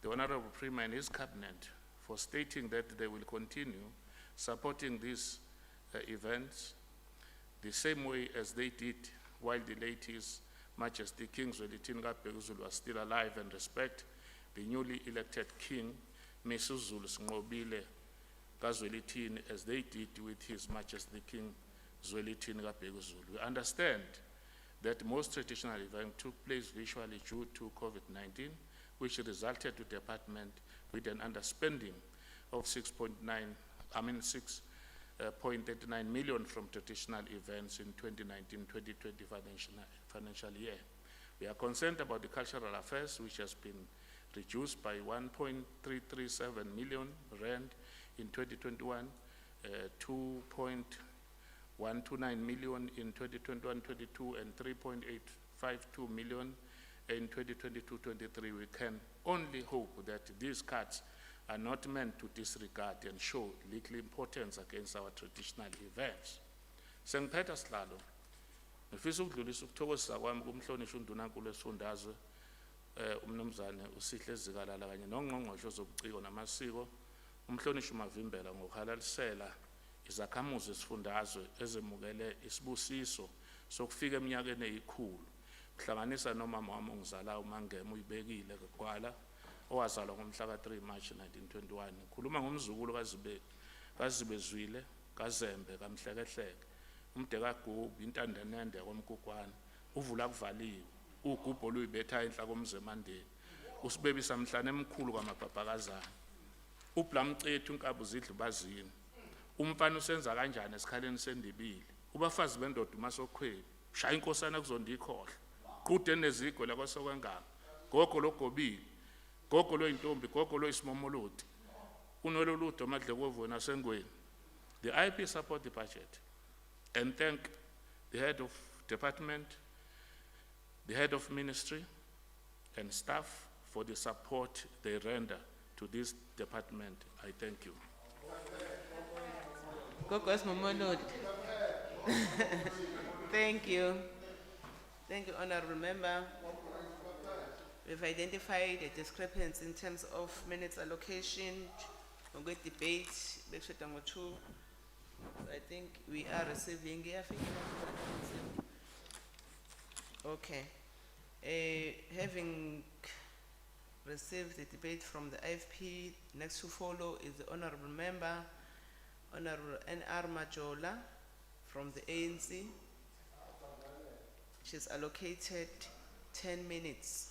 the Honorable Premier and his cabinet for stating that they will continue supporting these events the same way as they did while the late His Majesty King Zwelithini Kabhekuzulu was still alive, and respect the newly elected King Mesuzulu Sinqobile kaZwelithini as they did with His Majesty King Zwelithini Kabhekuzulu. We understand that most traditional events took place virtually due to COVID-19, which resulted to the department with an underspending of 6.39 million from traditional events in 2019-2020 financial year. We are concerned about the cultural affairs, which has been reduced by 1.337 million rand in 2021, 2.129 million in 2021-22, and 3.852 million in 2022-23. We can only hope that these cuts are not meant to disregard and show little importance against our traditional events. Sengiphetha sihlalo, ngifisa ukudlulisa ukuthokozisa kwami kumhlonishwa uNdunankulu wesifundazwe umnumzane uSihle Zikalala kanye nongqongqoshe zobuciko namasiko umhlonishwa Mavimbela ngokuhalalisela izakhamuzi zesifundazwe ezemukele isibusiso sokufika eminyakeni eyikhulu kuhlanganisa nomama wami ongizalayo uMangema uyibekile Gwala owazalwa ngomhla ka-3 March 1921 ngikhuluma ngomzukulu kaZibezwile kaZembe kaMhlekehleke uMdekagubu intandanende komkugwana uvula kuvaliwe ugubho oluyibetha enhla komzemandeni usibebisa mhlane emkhulu kwamabhabhakazana uBlamcethu inkabu zidlu bazini umfana usenza kanjani esikhaleni sendibili ubafazi bendoda uMasokhweli shaya inkosana kuzonda ikhohle qude nezigwe lakwaSokwengama gogo logobile gogo loyintombi gogo loyisimomoloti unololudo Madlekovu naSengweni. The IP support the budget and thank the head of department, the head of ministry and staff for the support they render to this department. I thank you. Gogos Momolot. Thank you. Thank you, Honorable Member. We've identified a discrepancy in terms of minutes allocation. We're going to debate. I think we are receiving. Okay. Having received the debate from the IFP, next to follow is the Honorable Member, Honorable N.R. Majola from the ANC. She's allocated 10 minutes.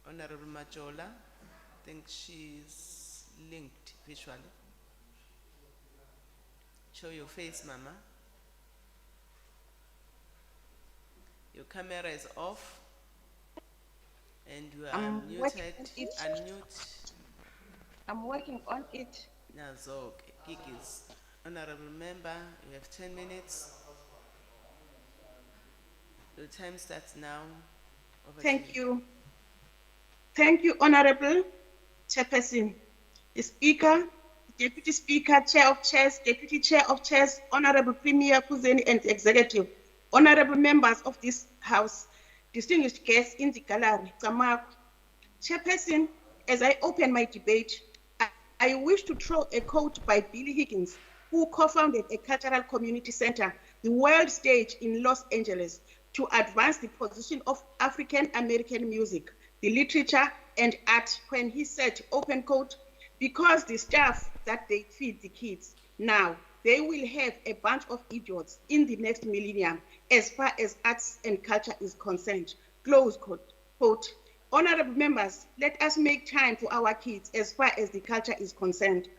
Honorable Majola, I think she's linked visually. Show your face, Mama. Your camera is off. And you are I'm muted. working on it. Unmute. I'm working on it. Nazok, Kikis. Honorable Member, you have 10 minutes. The time starts now. Over to Thank you. Thank you, Honorable Chairperson, the Speaker, Deputy Speaker, Chair of Chairs, Deputy Chair of Chairs, Honorable Premier Kuzeni and Executive, Honorable Members of this House, distinguished guests in the gallery, Tamaku. Chairperson, as I open my debate, I wish to throw a quote by Billy Higgins, who co-founded a cultural community center, the World Stage in Los Angeles, to advance the position of African American music, the literature and art, when he said, open quote, because the stuff that they feed the kids now, they will have a bunch of idiots in the next millennium as far as arts and culture is concerned, close quote. Honorable members, let us make time for our kids as far as the culture is concerned.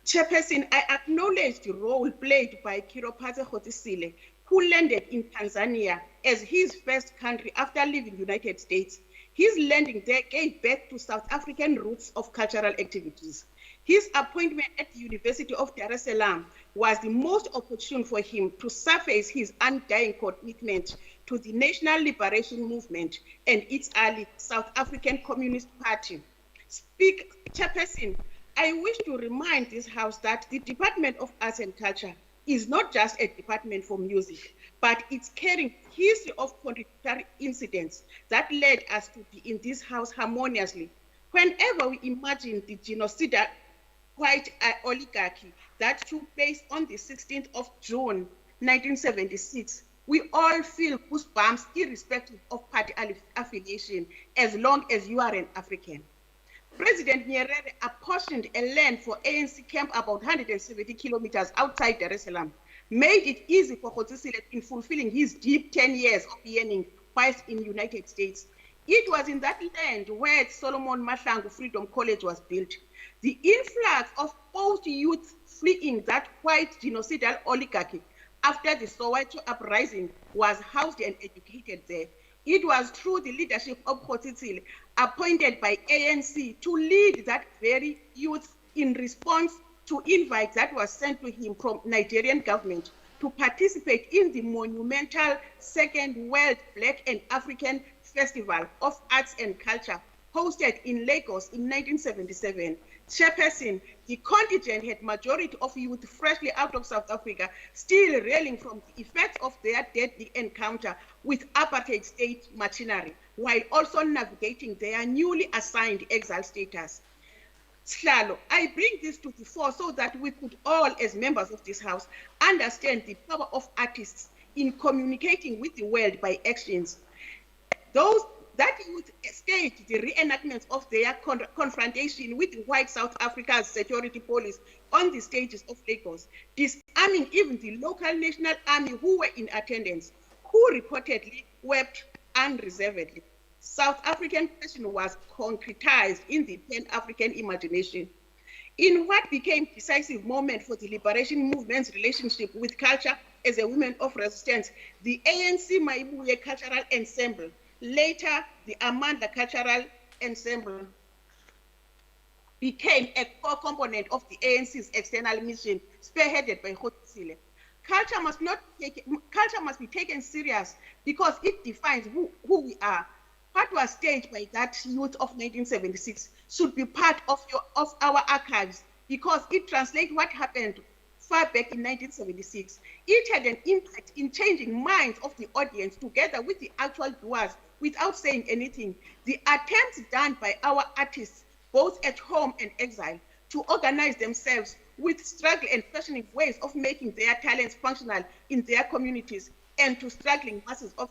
Chairperson, I acknowledge the role played by Kiropate Khotisile, who landed in Tanzania as his first country after leaving the United States. His landing there gave birth to South African roots of cultural activities. His appointment at the University of Dar es Salaam was the most opportune for him to surface his undying commitment to the National Liberation Movement and its ally, South African Communist Party. Chairperson, I wish to remind this House that the Department of Arts and Culture is not just a department for music, but it's carrying history of contradictory incidents that led us to be in this House harmoniously. Whenever we imagine the genocidal white oligarchy that took place on the 16th of June, 1976, we all feel goosebumps irrespective of party affiliation, as long as you are an African. President Nyerere apportioned a land for ANC camp about 170 kilometers outside Dar es Salaam, made it easy for Khotisile in fulfilling his deep 10 years of yearning whilst in the United States. It was in that land where Solomon Mahlangu Freedom College was built. The influx of post-youth fleeing that white genocidal oligarchy after the Soweto uprising was housed and educated there. It was through the leadership of Khotisile, appointed by ANC to lead that very youth in response to invite that was sent to him from Nigerian government to participate in the monumental Second World Black and African Festival of Arts and Culture hosted in Lagos in 1977. Chairperson, the contingent had majority of youth freshly out of South Africa, still reeling from the effects of their deadly encounter with apartheid state machinery, while also navigating their newly assigned exile status. Slalo, I bring this to the fore so that we could all, as members of this House, understand the power of artists in communicating with the world by actions. That youth staged the reenactments of their confrontation with white South Africa's security police on the stages of Lagos, disarming even the local National Army who were in attendance, who reportedly wept unreservedly. South African passion was concretized in the Pan-African imagination. In what became a decisive moment for the liberation movement's relationship with culture as a woman of resistance, the ANC Maibuye Cultural Ensemble, later the Amanda Cultural Ensemble, became a core component of the ANC's external mission, spearheaded by Khotsile. Culture must be taken serious because it defines who we are. What was staged by that youth of 1976 should be part of our archives because it translates what happened far back in 1976. It had an impact in changing minds of the audience together with the actual doers without saying anything. The attempts done by our artists, both at home and exile, to organize themselves with struggle and fashioning ways of making their talents functional in their communities and to struggling masses of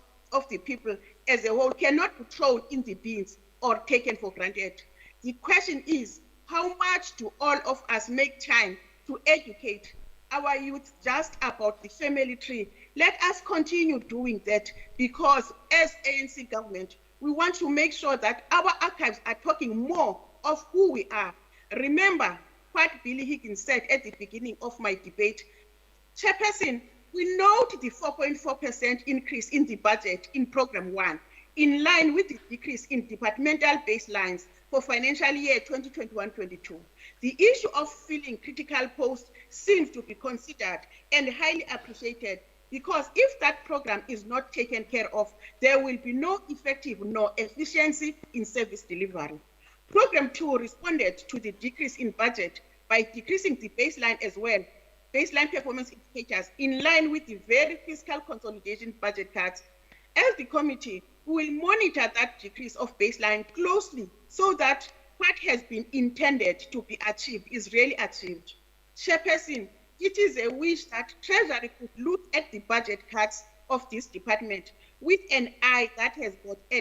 the people as a whole cannot be thrown in the bins or taken for granted. The question is, how much do all of us make time to educate our youth just about the family tree? Let us continue doing that because as ANC government, we want to make sure that our archives are talking more of who we are. Remember what Billy Higgins said at the beginning of my debate. Chairperson, we note the 4.4% increase in the budget in Program 1, in line with the decrease in departmental baselines for financial year 2021-22. The issue of filling critical posts seems to be considered and highly appreciated because if that program is not taken care of, there will be no effective nor efficiency in service delivery. Program 2 responded to the decrease in budget by decreasing the baseline as well, baseline performance indicators in line with the very fiscal consolidation budget cuts. As the committee, we will monitor that decrease of baseline closely so that what has been intended to be achieved is really achieved. Chairperson, it is a wish that Treasury could look at the budget cuts of this department with an eye that has got a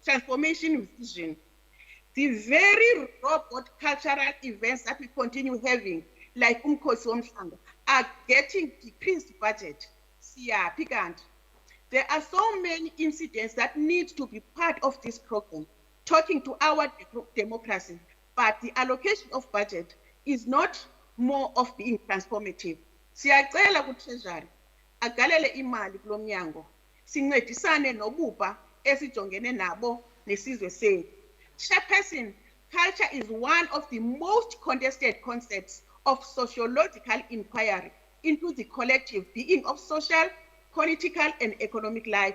transformation vision. The very robust cultural events that we continue having, like Umkhosi Womhlanga, are getting decreased budget. There are so many incidents that need to be part of this program, talking to our democracy, but the allocation of budget is not more of being transformative. Siyacela ku-Treasury, agalele imali kulo mnyango, sincedisane nobupa esijongene nabo nesizwe sethu. Chairperson, culture is one of the most contested concepts of sociological inquiry into the collective being of social, political, and economic life.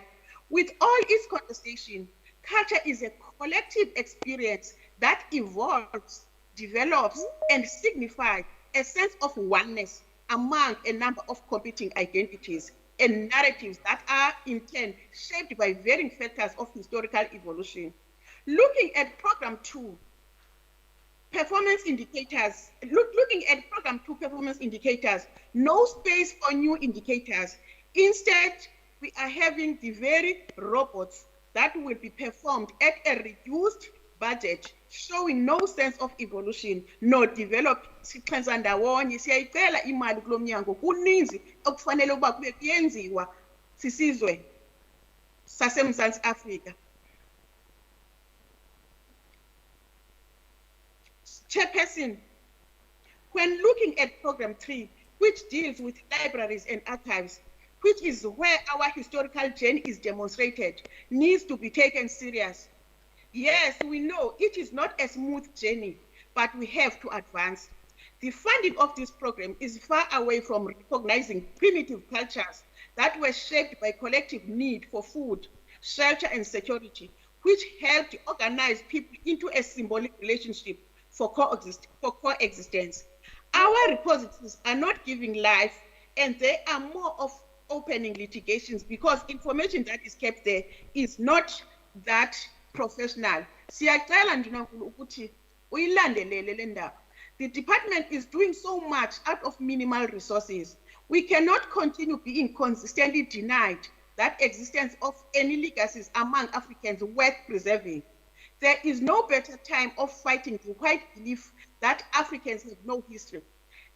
With all its contestation, culture is a collective experience that evolves, develops, and signifies a sense of oneness among a number of competing identities and narratives that are in turn shaped by varying factors of historical evolution. Looking at Program 2 performance indicators, looking at Program 2 performance indicators, no space for new indicators. Instead, we are having the very robots that will be performed at a reduced budget, showing no sense of evolution, nor developed. Sixhenza ndawonye, siyayicela imali kulo mnyango, kuninzi okufanele ukuba kube kuyenziwa sisizwe saseMzantsi Afrika. Chairperson, when looking at Program 3, which deals with libraries and archives, which is where our historical journey is demonstrated, needs to be taken serious. Yes, we know it is not a smooth journey, but we have to advance. The funding of this program is far away from recognizing primitive cultures that were shaped by collective need for food, shelter, and security, which helped organize people into a symbolic relationship for coexistence. Our repositories are not giving life, and they are more of opening litigations because information that is kept there is not that professional. Siyacela nje uNkulunkulu ukuthi uyilandelele le ndaba. The department is doing so much out of minimal resources. We cannot continue being consistently denied that existence of any legacies among Africans worth preserving. There is no better time of fighting the white belief that Africans have no history.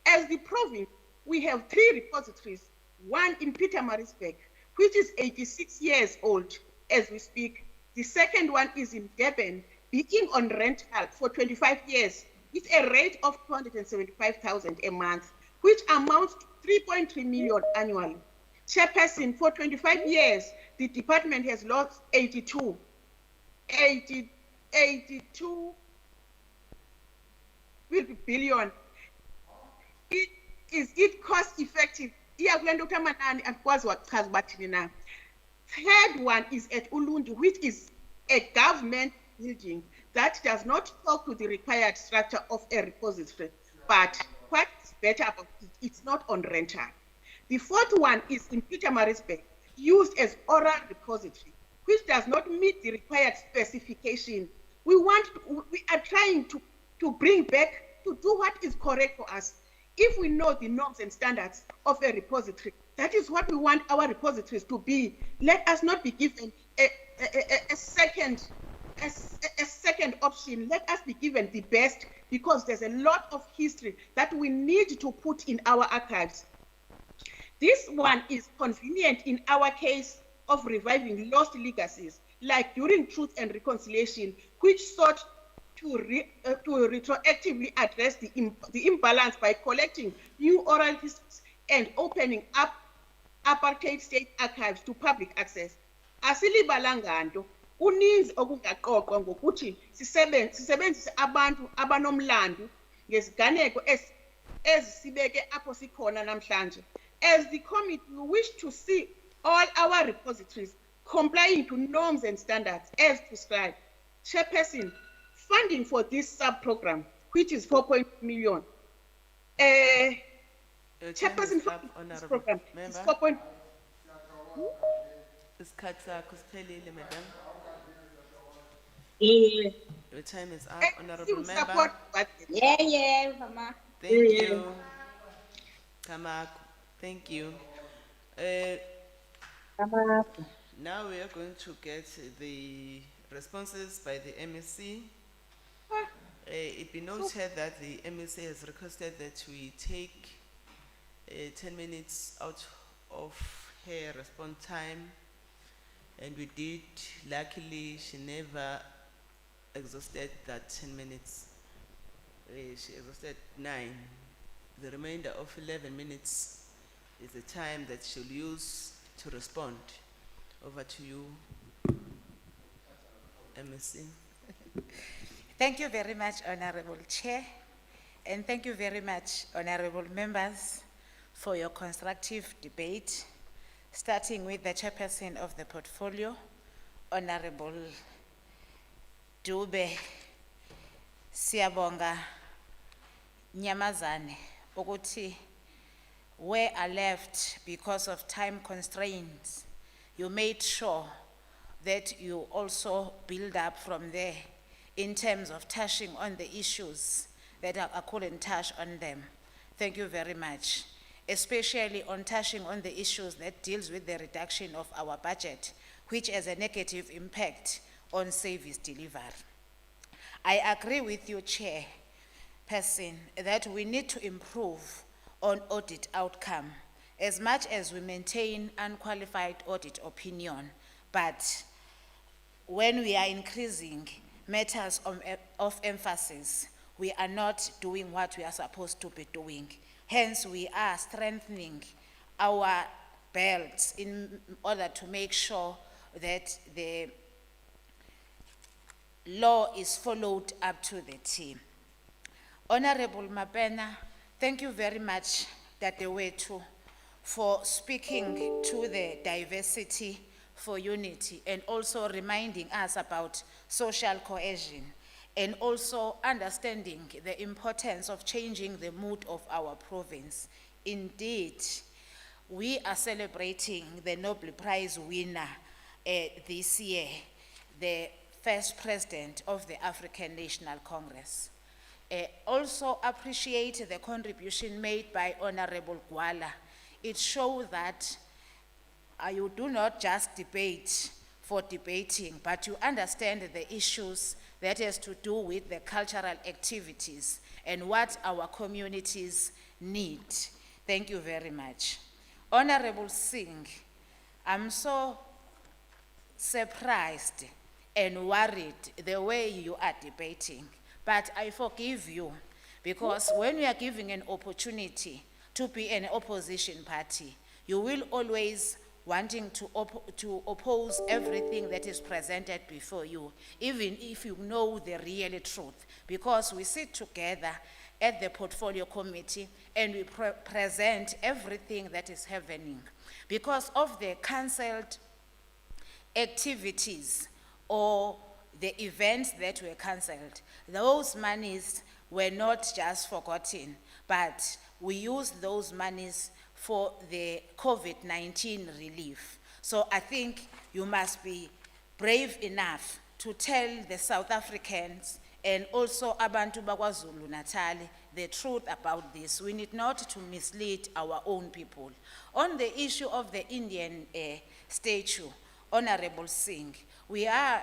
As the province, we have 3 repositories, one in Pietermaritzburg, which is 86 years old as we speak. The second one is in Durban, being on rental for 25 years with a rate of 275,000 a month, which amounts to 3.3 million annually. Chairperson, for 25 years, the department has lost 82 billion. Is it cost effective? Third one is at Ulundi, which is a government building that does not talk to the required structure of a repository. But what is better about it, it's not on rental. The fourth one is in Pietermaritzburg, used as oral repository, which does not meet the required specification. We are trying to bring back, to do what is correct for us. If we know the norms and standards of a repository, that is what we want our repositories to be. Let us not be given a second option. Let us be given the best, because there's a lot of history that we need to put in our archives. This one is convenient in our case of reviving lost legacies, like during Truth and Reconciliation, which sought to retroactively address the imbalance by collecting new oral histories and opening up apartheid state archives to public access. Asilibalanga nto, uninzi okungaqoqwa ngokuthi sisebenzise abantu abanomlandu ngeziganeko ezisibeke apho sikhona namhlanje. As the committee, we wish to see all our repositories complying to norms and standards as prescribed. Chairperson, funding for this sub-program, which is 4.2 million. Chairperson, for this program is 4. Madam. Yeah, Your time is up, honorable member. Support, but yeah, Mama. Thank you. Kamak, thank you. Mama. Now we are going to get the responses by the MEC. It be noted that the MEC has requested that we take 10 minutes out of her response time, and we did. Luckily, she never exhausted that 10 minutes. She exhausted 9. The remainder of 11 minutes is the time that she'll use to respond. Over to you, MEC. Thank you very much, Honorable Chair, and thank you very much, honorable members, for your constructive debate, starting with the chairperson of the portfolio, Honorable Dube Siyabonga Nyamazane, ukuthi where I left because of time constraints, you made sure that you also build up from there in terms of touching on the issues that I couldn't touch on them. Thank you very much, especially on touching on the issues that deals with the reduction of our budget, which has a negative impact on service delivery. I agree with you, Chairperson, that we need to improve on audit outcome as much as we maintain unqualified audit opinion. But when we are increasing matters of emphasis, we are not doing what we are supposed to be doing. Hence, we are strengthening our belts in order to make sure that the law is followed up to the T. Honorable Mapena, thank you very much, Dadewetu, for speaking to the diversity for unity and also reminding us about social cohesion and also understanding the importance of changing the mood of our province. Indeed, we are celebrating the Nobel Prize winner this year, the first president of the African National Congress. Also appreciate the contribution made by Honorable Gwala. It shows that you do not just debate for debating, but you understand the issues that has to do with the cultural activities and what our communities need. Thank you very much. Honorable Singh, I'm so surprised and worried the way you are debating, but I forgive you, because when we are giving an opportunity to be an opposition party, you will always wanting to oppose everything that is presented before you, even if you know the real truth, because we sit together at the portfolio committee and we present everything that is happening. Because of the cancelled activities or the events that were cancelled, those monies were not just forgotten, but we used those monies for the COVID-19 relief. So I think you must be brave enough to tell the South Africans and also Abantu BakwaZulu Natal the truth about this. We need not to mislead our own people. On the issue of the Indian statue, Honorable Singh, we are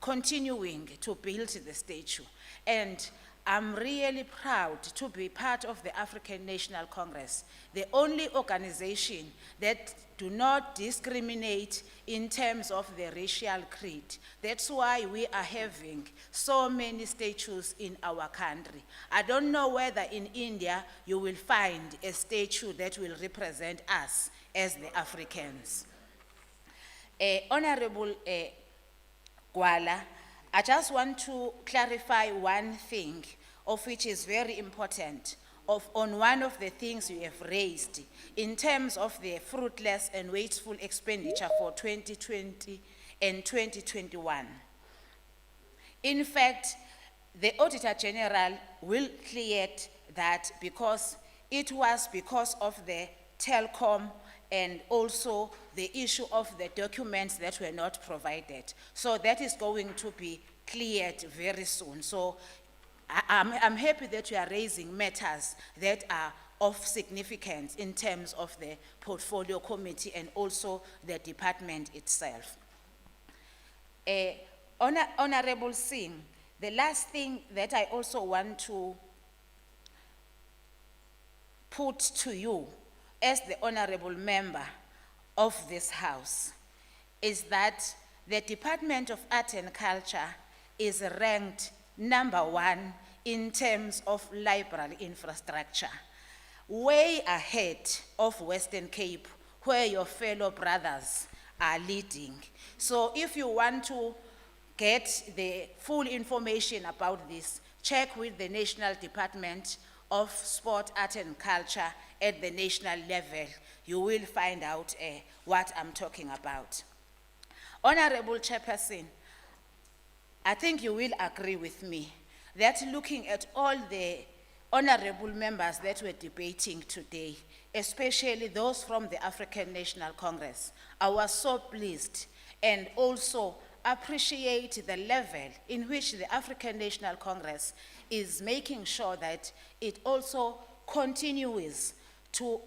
continuing to build the statue, and I'm really proud to be part of the African National Congress, the only organization that do not discriminate in terms of the racial creed. That's why we are having so many statues in our country. I don't know whether in India you will find a statue that will represent us as the Africans. Honorable Gwala, I just want to clarify one thing, of which is very important, on one of the things you have raised in terms of the fruitless and wasteful expenditure for 2020 and 2021. In fact, the Auditor General will clear that because it was because of the telecom and also the issue of the documents that were not provided. So that is going to be cleared very soon. So I'm happy that you are raising matters that are of significance in terms of the portfolio committee and also the department itself. Honorable Singh, the last thing that I also want to put to you as the honorable member of this house is that the Department of Art and Culture is ranked #1 in terms of library infrastructure, way ahead of Western Cape, where your fellow brothers are leading. So if you want to get the full information about this, check with the National Department of Sport, Art and Culture at the national level. You will find out what I'm talking about. Honorable Chairperson, I think you will agree with me that looking at all the honorable members that were debating today, especially those from the African National Congress, I was so pleased and also appreciate the level in which the African National Congress is making sure that it also continues to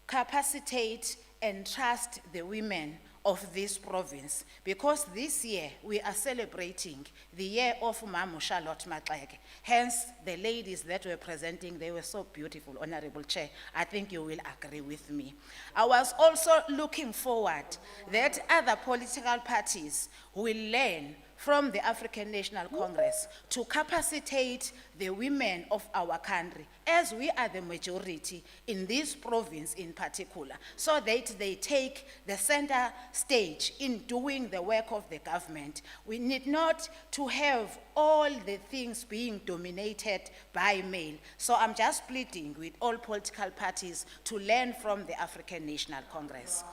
capacitate and trust the women of this province, because this year we are celebrating the year of Mamu Charlotte Maxeke. Hence, the ladies that were presenting, they were so beautiful, Honorable Chair. I think you will agree with me. I was also looking forward that other political parties will learn from the African National Congress to capacitate the women of our country, as we are the majority in this province in particular, so that they take the center stage in doing the work of the government. We need not to have all the things being dominated by male. So I'm just pleading with all political parties to learn from the African National Congress.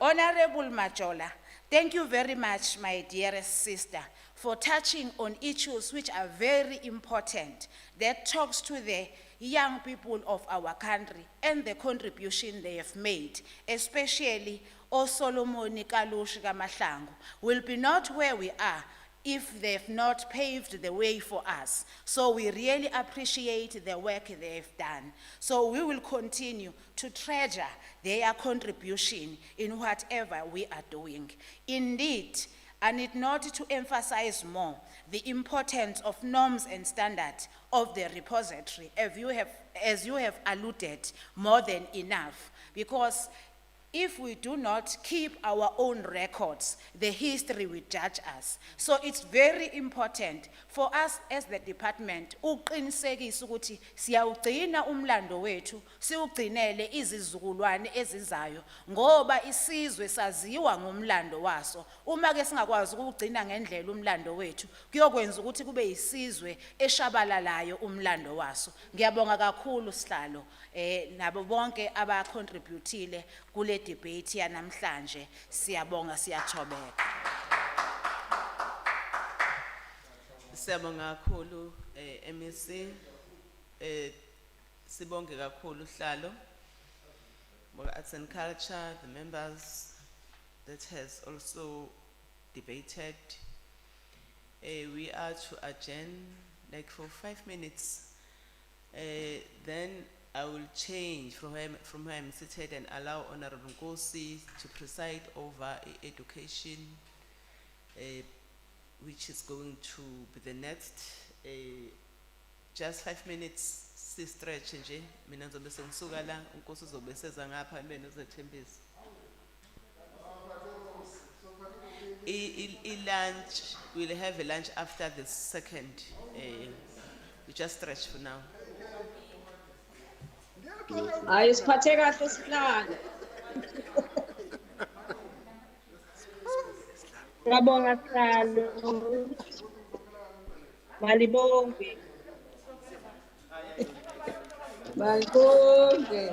Honorable Majola, Thank you very much, my dearest sister, for touching on issues which are very important that talks to the young people of our country and the contribution they have made, especially Solomon Kalushi Kamahlangu will be not where we are if they've not paved the way for us. So we really appreciate the work they've done. So we will continue to treasure their contribution in whatever we are doing. Indeed, I need not to emphasize more the importance of norms and standards of the repository, as you have alluded more than enough, because if we do not keep our own records, the history will judge us. So it's very important for us as the department uqinisekisa ukuthi siyawugcina umlando wethu, siwugcinele izizukulwane ezizayo ngoba isizwe saziwa ngomlando waso. Uma ke singakwazi ukugcina ngendlela umlando wethu, kuyokwenza ukuthi kube isizwe eshabalalayo umlando waso. Ngiyabonga kakhulu Sihlalo nabo bonke abacontributile kule debate yanamhlanje. Siyabonga, siyathobeka. Siyabonga kakhulu MEC, sibonge kakhulu Sihlalo, Arts and Culture, the members that has also debated. We are to adjourn like for 5 minutes. Then I will change from where I'm seated and allow Honorable Nkosi to preside over education, which is going to be the next. Just 5 minutes, si stretch nje. Mina ngizobe sengisuka la, uNkosi uzobe seza ngapha mina uzethembisa. Lunch, we'll have a lunch after the second. We just stretch for now. Hayi siphathe kahle Sihlalo. Ngiyabonga Sihlalo. Malibonge. Malibonge.